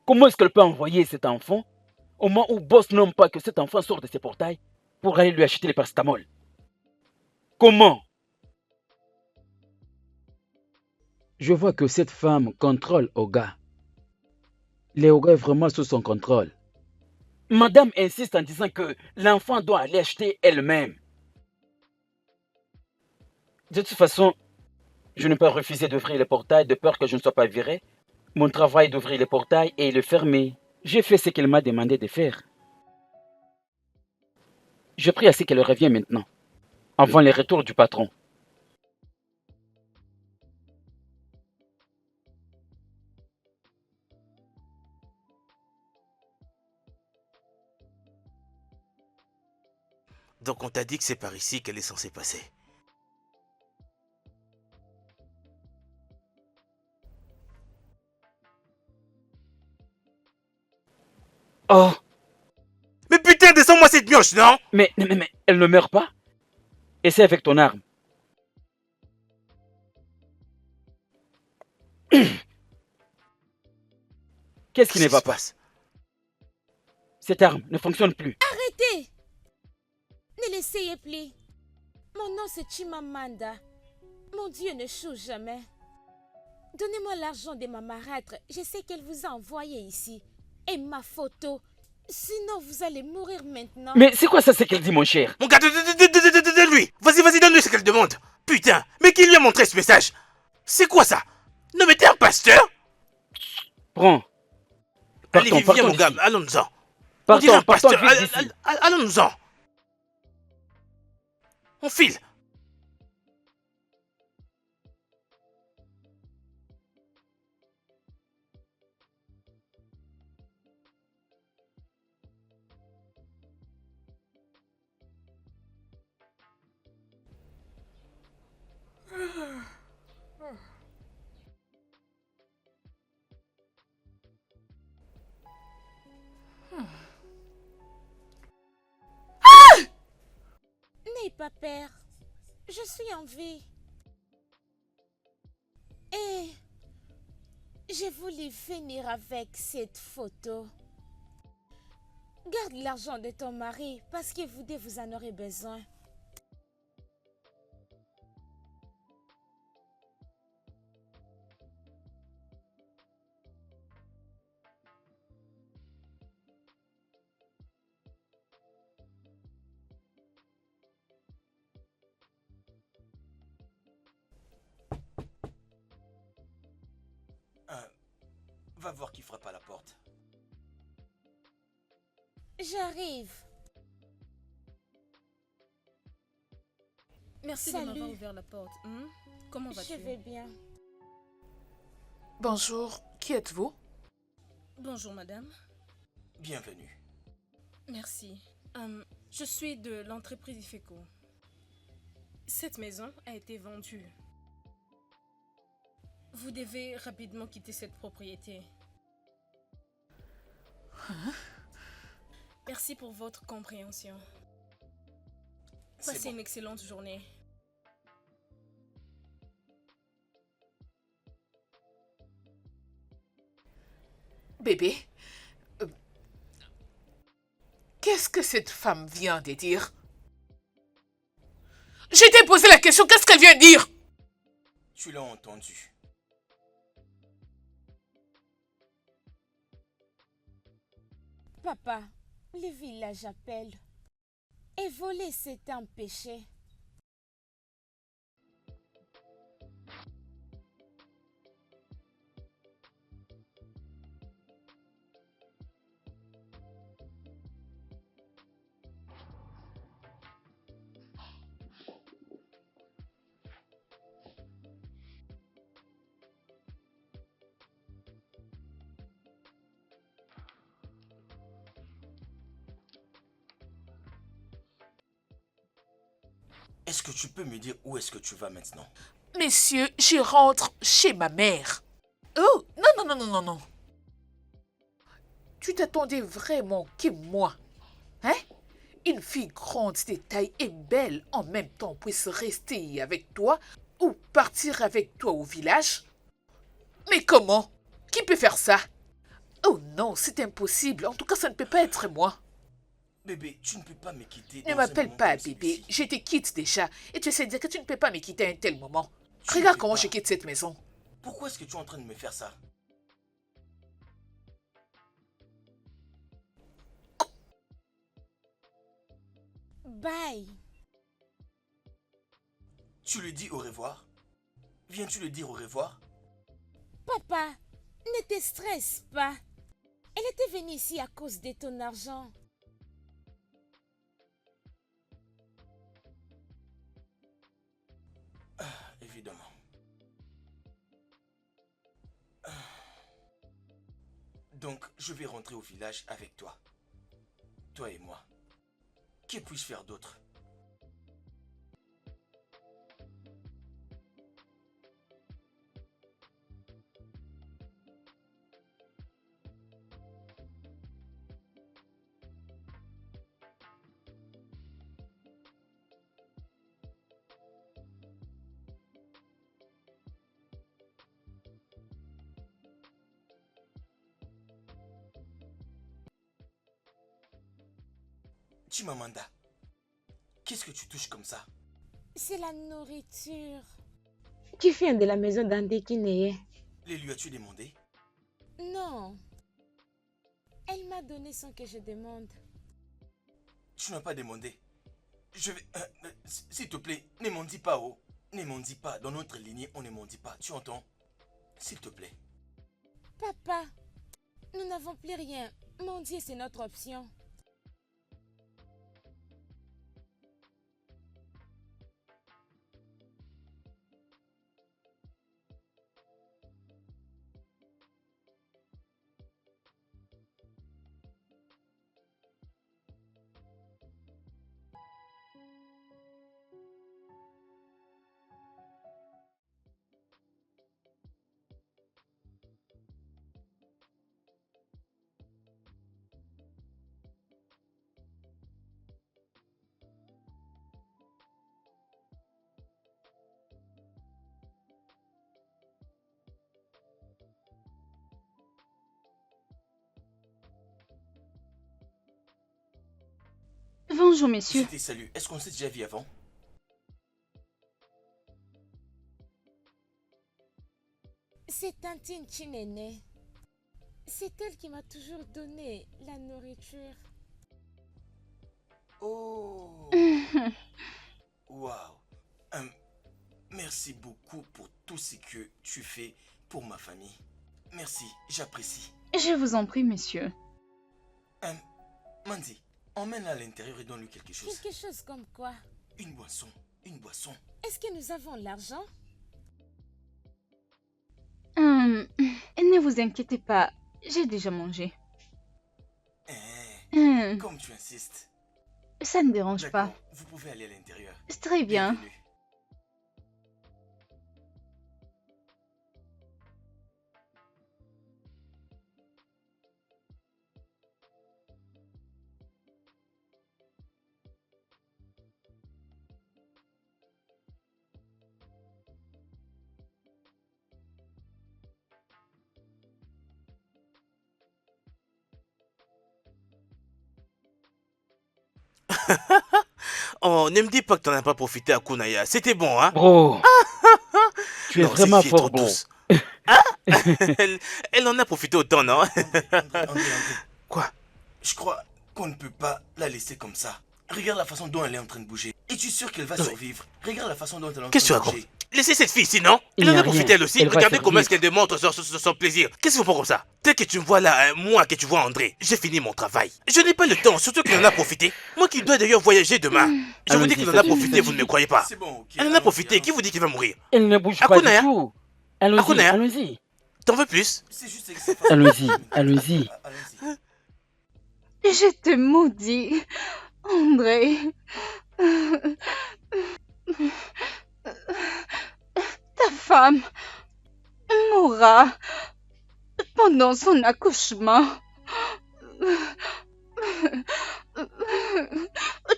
Comment est-ce qu'elle peut envoyer cet enfant au moment où Boss nomme pas que cet enfant sort de ses portails pour aller lui acheter les paracétamol? Comment? Je vois que cette femme contrôle Oga. Léoga est vraiment sous son contrôle. Madame insiste en disant que l'enfant doit aller acheter elle-même. De toute façon, je ne peux pas refuser d'ouvrir le portail de peur que je ne sois pas viré. Mon travail est d'ouvrir le portail et le fermer. J'ai fait ce qu'elle m'a demandé de faire. Je prie à ce qu'elle revienne maintenant, avant le retour du patron. Donc on t'a dit que c'est par ici qu'elle est censée passer. Oh! Mais putain, descends-moi cette mioche, non? Mais elle ne meurt pas? Essaie avec ton arme. Qu'est-ce qui ne va se pas? passe? Cette arme ne fonctionne plus. Arrêtez! Ne l'essayez plus. Mon nom c'est Chimamanda. Mon Dieu ne choue jamais. Donnez-moi l'argent de ma marâtre. Je sais qu'elle vous a envoyé ici. Et ma photo. Sinon, vous allez mourir maintenant. Mais c'est quoi ça, ce qu'elle dit, mon cher? Mon gars, donne-lui. Vas-y, donne-lui ce qu'elle demande. Putain, mais qui lui a montré ce message? C'est quoi ça? Non mais t'es un pasteur? Prends. Allez, Partons, viens mon gars, d'ici. allons-nous-en. On dirait un Partons pasteur. vite d'ici. Allons-nous-en. On file. N'ayez pas peur. Je suis en vie. Et j'ai voulu finir avec cette photo. Garde l'argent de ton mari parce que vous deux vous en aurez besoin. Va voir qui frappe à la porte. J'arrive. Merci Salut. de m'avoir ouvert la porte. Comment vas-tu? Je vais bien. Bonjour, qui êtes-vous? Bonjour madame. Bienvenue. Merci. Je suis de l'entreprise IFECO. Cette maison a été vendue. Vous devez rapidement quitter cette propriété. Merci pour votre compréhension. C'est Passez bon. une excellente journée. Bébé, qu'est-ce que cette femme vient de dire? Je t'ai posé la question, qu'est-ce qu'elle vient de dire? Tu l'as entendu. Papa, le village appelle. Et voler, c'est un péché. Est-ce que tu peux me dire où est-ce que tu vas maintenant? Messieurs, je rentre chez ma mère. Oh, non. Tu t'attendais vraiment que moi, hein? Une fille grande de taille et belle en même temps puisse rester avec toi ou partir avec toi au village? Mais comment? Qui peut faire ça? Oh non, c'est impossible. En tout cas, ça ne peut pas être moi. Bébé, tu ne peux pas me quitter. Ne dans un m'appelle moment pas comme bébé. celui-ci. Je te quitte déjà. Et tu sais dire que tu ne peux pas me quitter à un tel moment. Tu ne Regarde peux comment pas. je quitte cette maison. Pourquoi est-ce que tu es en train de me faire ça? Bye. Tu lui dis au revoir? Viens-tu le dire au revoir? Papa, ne te stresse pas. Elle était venue ici à cause de ton argent. Évidemment. Donc, je vais rentrer au village avec toi. Toi et moi. Que puis-je faire d'autre? Chimamanda, qu'est-ce que tu touches comme ça? C'est la nourriture. Qui vient de la maison d'Andekineye? Les lui as-tu demandé? Non. Elle m'a donné sans que je demande. Tu n'as pas demandé. Je vais... s'il te plaît, ne m'en dis pas, oh. Ne m'en dis pas. Dans notre lignée, on ne m'en dit pas. Tu entends? S'il te plaît. Papa, nous n'avons plus rien. Mendier, c'est notre option. Bonjour, messieurs. C'était salut. Est-ce qu'on s'est déjà vu avant? C'est Tantine Chinene. C'est elle qui m'a toujours donné la nourriture. Oh. Waouh. Merci beaucoup pour tout ce que tu fais pour ma famille. Merci, j'apprécie. Je vous en prie, messieurs. Mandy, emmène-la à l'intérieur et donne-lui quelque chose. Quelque chose comme quoi? Une boisson, une boisson. Est-ce que nous avons l'argent? Ne vous inquiétez pas, j'ai déjà mangé. Comme tu insistes. Ça ne dérange pas. Vous pouvez aller à l'intérieur. Très bien. Bienvenue. Oh, ne me dis pas que t'en as pas profité à Kunaya. C'était bon, hein? Bro, tu es Non, vraiment cette fille est fort, trop bro. douce. Ah elle en a profité autant, non? André. Quoi? Je crois qu'on ne peut pas la laisser comme ça. Regarde la façon dont elle est en train de bouger. Es-tu sûr qu'elle va survivre? Regarde la façon dont elle est en train Qu'est-ce que tu de racontes? bouger. Laissez cette fille ici, non? Il Elle en n'y a a profité rien. elle aussi. Elle va Regardez comment survivre. est-ce qu'elle démontre son plaisir. Qu'est-ce qu'il faut pas comme ça? Tel que tu me vois là, moi que tu vois André, j'ai fini mon travail. Je n'ai pas le temps, surtout qu'elle en a profité. Moi qui dois d'ailleurs voyager demain. Je vous dis Allons-y, qu'elle en a ça profité, suffit. vous ne me croyez pas. C'est bon, ok. Elle en a allons-y, profité, qui allons-y. vous dit qu'il va mourir? Elle ne bouge pas du Akunaya. tout. Allons-y, Akunaya. allons-y. T'en veux plus? C'est juste que sa façon Allons-y, de- allons-y. Allons-y. Je te maudis, André. Ta femme mourra pendant son accouchement.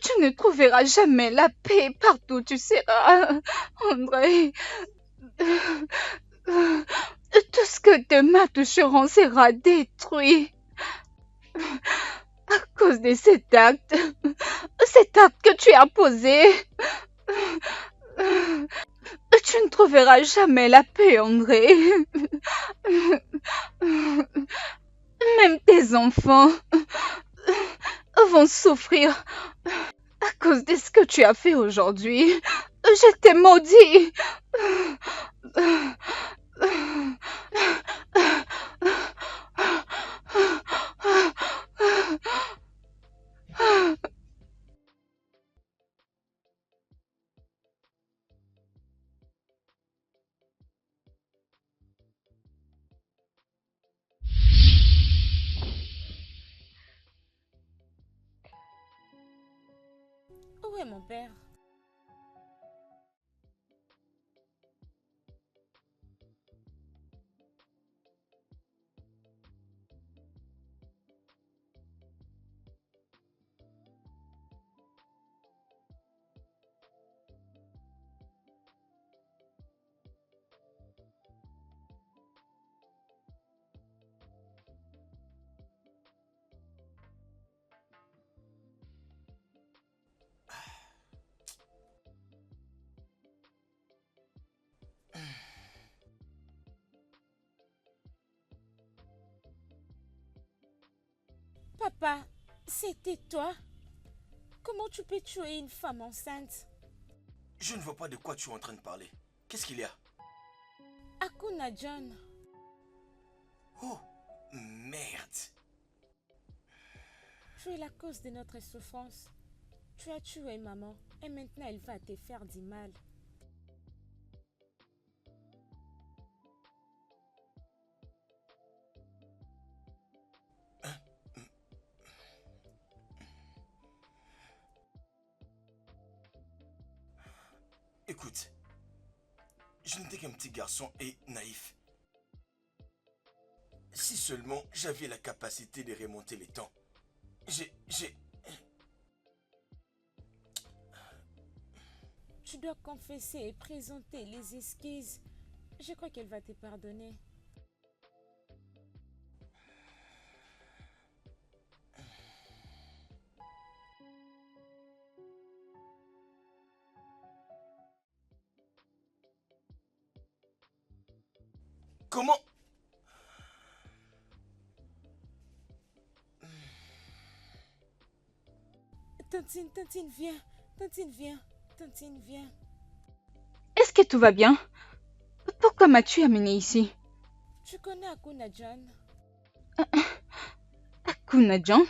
Tu ne trouveras jamais la paix partout où tu seras, André. Tout ce que tes mains toucheront sera détruit. À cause de cet acte que tu as posé. Tu ne trouveras jamais la paix, André. Même tes enfants vont souffrir à cause de ce que tu as fait aujourd'hui. Je t'ai maudit. Où est mon père? Papa, c'était toi? Comment tu peux tuer une femme enceinte? Je ne vois pas de quoi tu es en train de parler. Qu'est-ce qu'il y a? Akuna John. Oh, merde. Tu es la cause de notre souffrance. Tu as tué maman et maintenant elle va te faire du mal. Écoute, je n'étais qu'un petit garçon et naïf. Si seulement j'avais la capacité de remonter les temps. Tu dois confesser et présenter les excuses. Je crois qu'elle va te pardonner. Comment? Tantine, viens. Tantine, viens. Est-ce que tout va bien? Pourquoi m'as-tu amené ici? Tu connais Akuna John? Akuna John?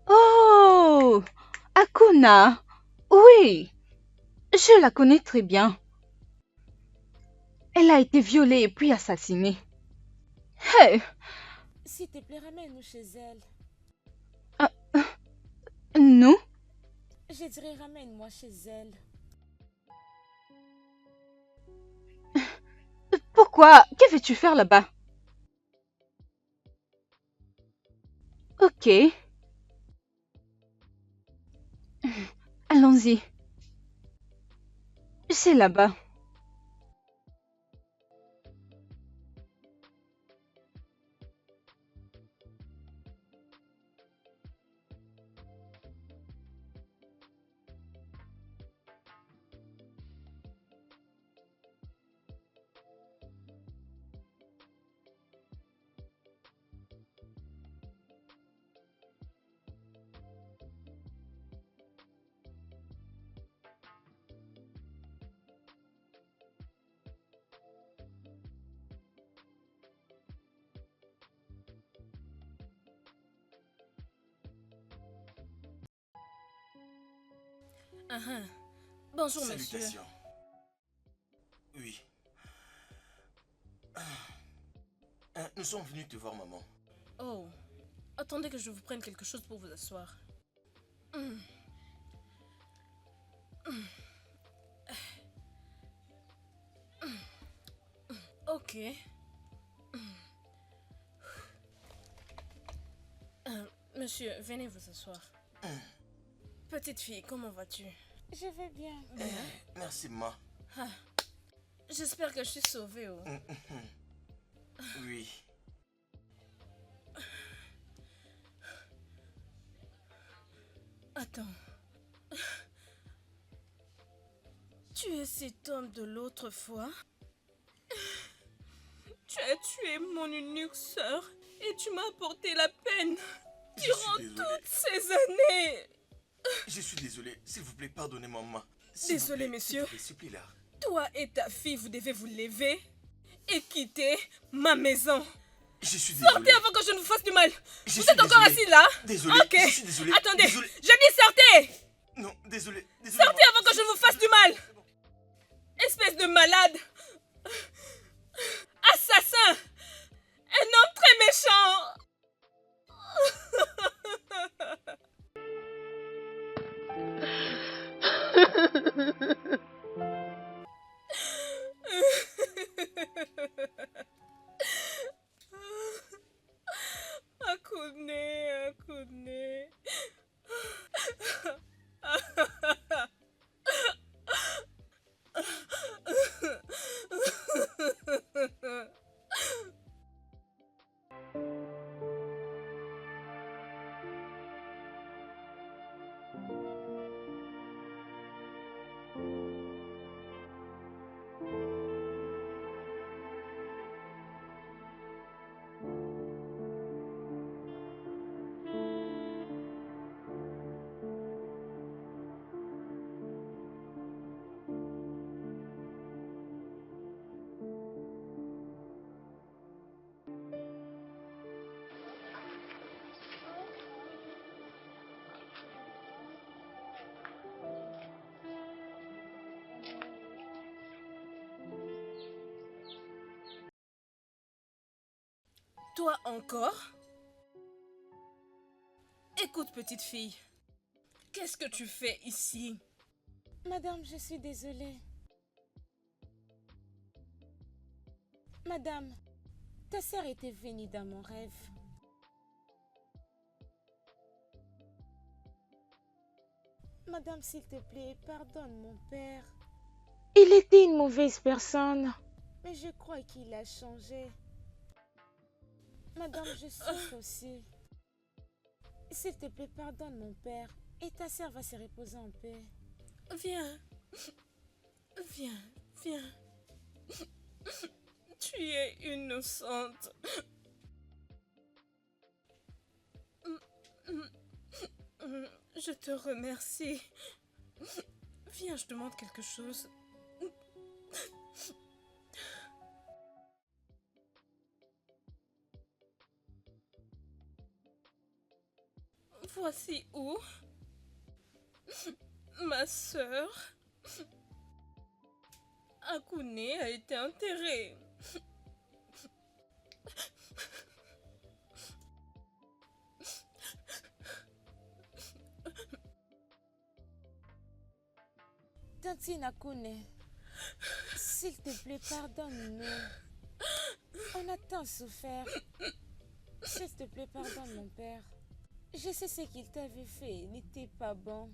Oh! Akuna! Oui! Je la connais très bien. Elle a été violée et puis assassinée. Hey! S'il te plaît, ramène-nous chez elle. Nous? Je dirais ramène-moi chez elle. Pourquoi? Que veux-tu faire là-bas? Ok. Allons-y. C'est là-bas. Bonjour, monsieur. Salutations. Oui. Nous sommes venus te voir, maman. Oh, attendez que je vous prenne quelque chose pour vous asseoir. Ok. Monsieur, venez vous asseoir. Petite fille, comment vas-tu? Je vais bien. Merci, ma. J'espère que je suis sauvée. Oh. Oui. Attends. Tu es cet homme de l'autre fois? Tu as tué mon unique sœur et tu m'as apporté la peine durant toutes ces années. Je suis désolé. S'il vous plaît, pardonnez-moi, maman. Désolé, monsieur. S'il vous plaît, là. Toi et ta fille, vous devez vous lever et quitter ma maison. Je suis désolé. Sortez avant que je ne vous fasse du mal. Vous êtes encore assis là? Désolé. Ok. Je suis désolé. Attendez. Désolé. Je dis sortez. Non, désolé. Sortez avant que je ne vous fasse du mal. Espèce de malade. Assassin. Un homme très méchant. Akune. Quoi encore? Écoute, petite fille. Qu'est-ce que tu fais ici? Madame, je suis désolée. Madame, ta sœur était venue dans mon rêve. Madame, s'il te plaît, pardonne mon père. Il était une mauvaise personne. Mais je crois qu'il a changé. Madame, je souffre aussi. S'il te plaît, pardonne mon père. Et ta sœur va se reposer en paix. Viens. Viens, viens. Tu es innocente. Je te remercie. Viens, je te demande quelque chose. Voici où ma sœur Akune a été enterrée. Tantine Akune, s'il te plaît, pardonne-nous. On a tant souffert. S'il te plaît, pardonne mon père. Je sais ce qu'il t'avait fait n'était pas bon.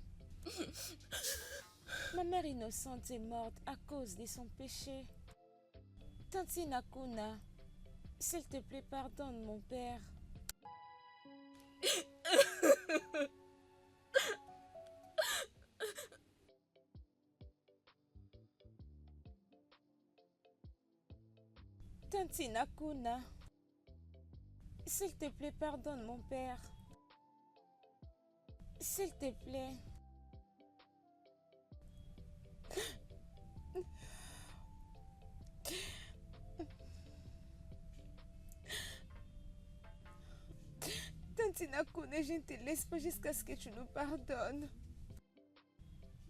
Ma mère innocente est morte à cause de son péché. Tantine Akuna, s'il te plaît, pardonne mon père. Tantine Akuna, s'il te plaît, pardonne mon père. S'il te plaît. Tantine Akuna, je ne te laisse pas jusqu'à ce que tu nous pardonnes.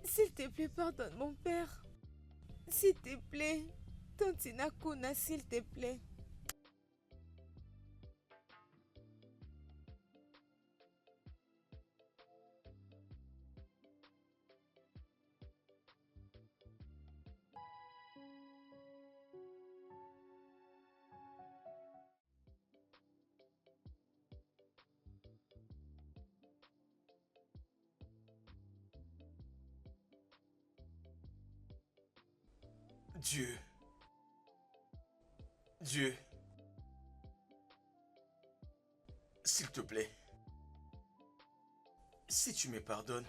S'il te plaît, pardonne mon père. S'il te plaît. Tantine Akuna, s'il te plaît. Dieu. Dieu. S'il te plaît. Si tu me pardonnes,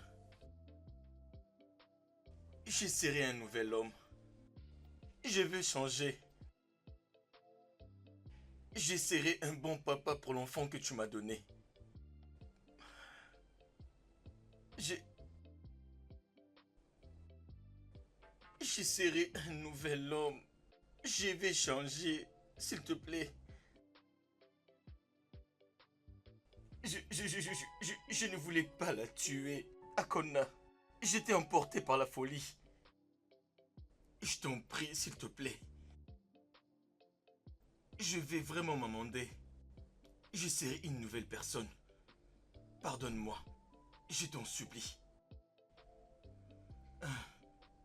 je serai un nouvel homme. Je veux changer. Je serai un bon papa pour l'enfant que tu m'as donné. Je serai un nouvel homme. Je vais changer, s'il te plaît. Je ne voulais pas la tuer, Akona. J'étais emporté par la folie. Je t'en prie, s'il te plaît. Je vais vraiment m'amender. Je serai une nouvelle personne. Pardonne-moi. Je t'en supplie.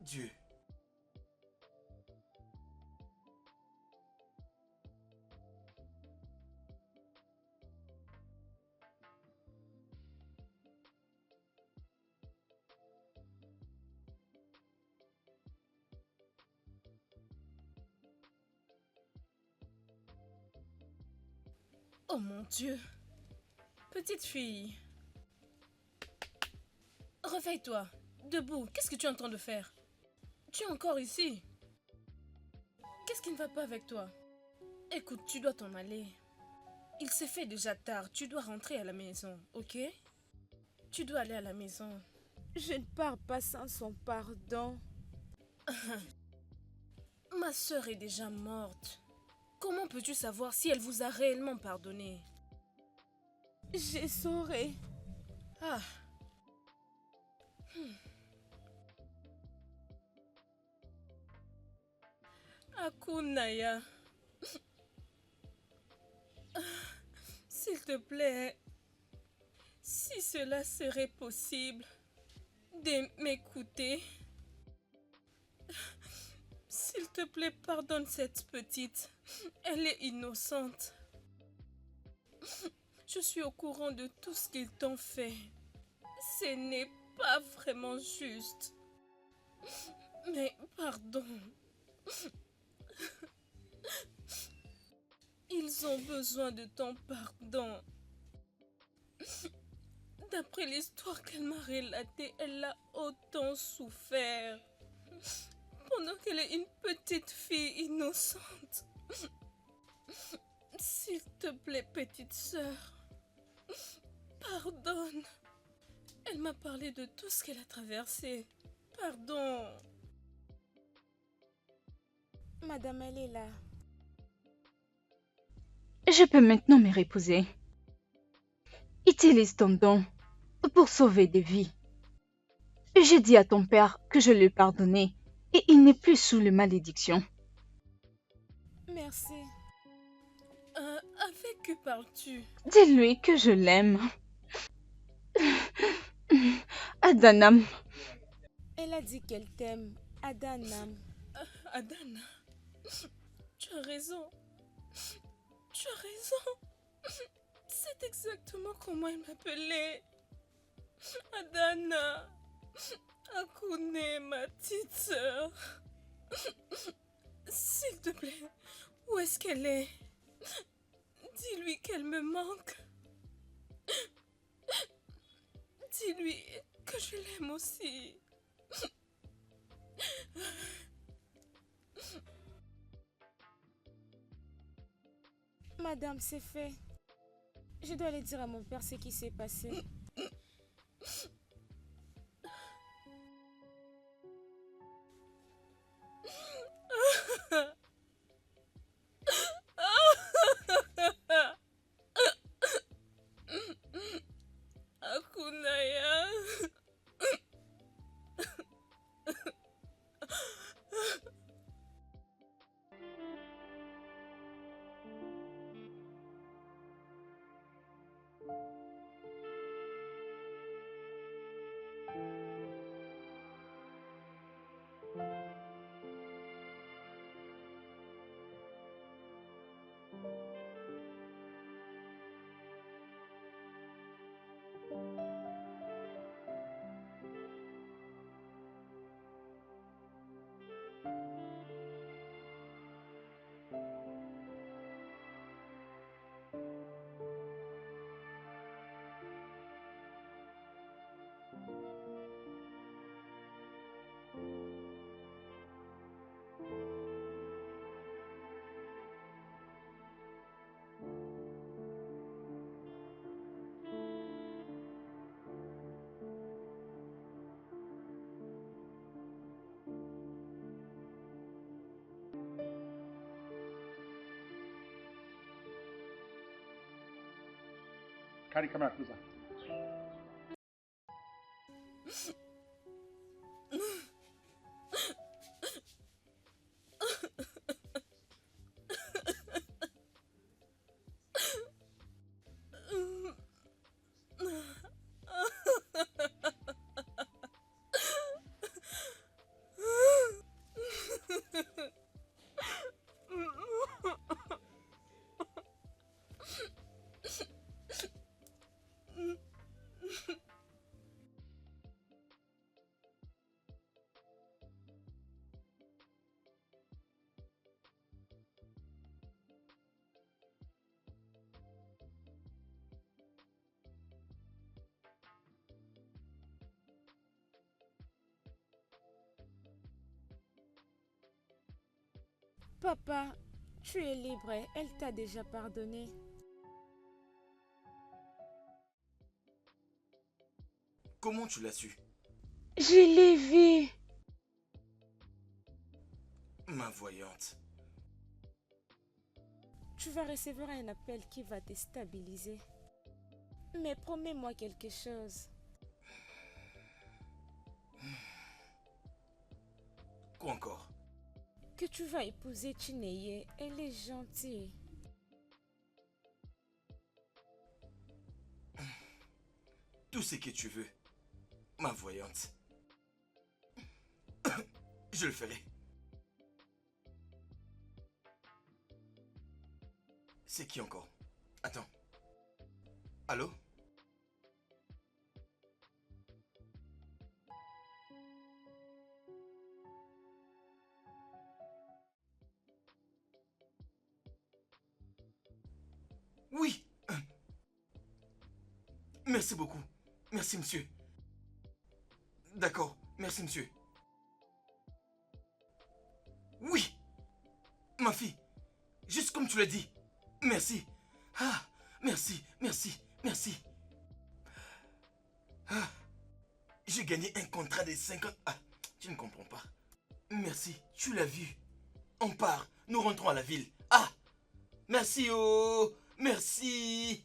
Dieu. Oh mon Dieu. Petite fille. Réveille-toi. Debout. Qu'est-ce que tu es en train de faire? Tu es encore ici. Qu'est-ce qui ne va pas avec toi? Écoute, tu dois t'en aller. Il s'est fait déjà tard. Tu dois rentrer à la maison, ok? Tu dois aller à la maison. Je ne pars pas sans son pardon. Ma sœur est déjà morte. Comment peux-tu savoir si elle vous a réellement pardonné? Je saurai. Ah. Akunaya. te plaît, si cela serait possible, de m'écouter. S'il te plaît, pardonne cette petite. Elle est innocente. Je suis au courant de tout ce qu'ils t'ont fait. Ce n'est pas vraiment juste. Mais pardon. Ils ont besoin de ton pardon. D'après l'histoire qu'elle m'a relatée, elle a autant souffert. Pendant qu'elle est une petite fille innocente. S'il te plaît, petite sœur, pardonne. Elle m'a parlé de tout ce qu'elle a traversé. Pardon. Madame, elle est là. Je peux maintenant me reposer. Utilise ton don pour sauver des vies. J'ai dit à ton père que je lui pardonnais et il n'est plus sous la malédiction. Merci. Avec qui parles-tu? Dis-lui que je l'aime. Adanam. Elle a dit qu'elle t'aime. Adanam. Adana, tu as raison. Tu as raison. C'est exactement comment elle m'appelait. Adana. Akune, ma petite sœur. S'il te plaît, où est-ce qu'elle est? Dis-lui qu'elle me manque. Dis-lui que je l'aime aussi. Madame, c'est fait. Je dois aller dire à mon père ce qui s'est passé. Akunaya. Kari, come here, Kuza. Papa, tu es libre. Elle t'a déjà pardonné. Comment tu l'as su? Je l'ai vu. Ma voyante. Tu vas recevoir un appel qui va te stabiliser. Mais promets-moi quelque chose. Quoi encore? Que tu vas épouser Chineye. Elle est gentille. tout ce que tu veux, ma voyante. Je le ferai. C'est qui encore? Attends. Allô? Oui. Merci beaucoup. Merci, monsieur. D'accord. Merci, monsieur. Oui. Ma fille. Juste comme tu l'as dit. Merci. Ah, merci, merci, merci. Ah, j'ai gagné un contrat de 50... Ah, tu ne comprends pas. Merci, tu l'as vu. On part, nous rentrons à la ville. Ah, merci, oh, merci.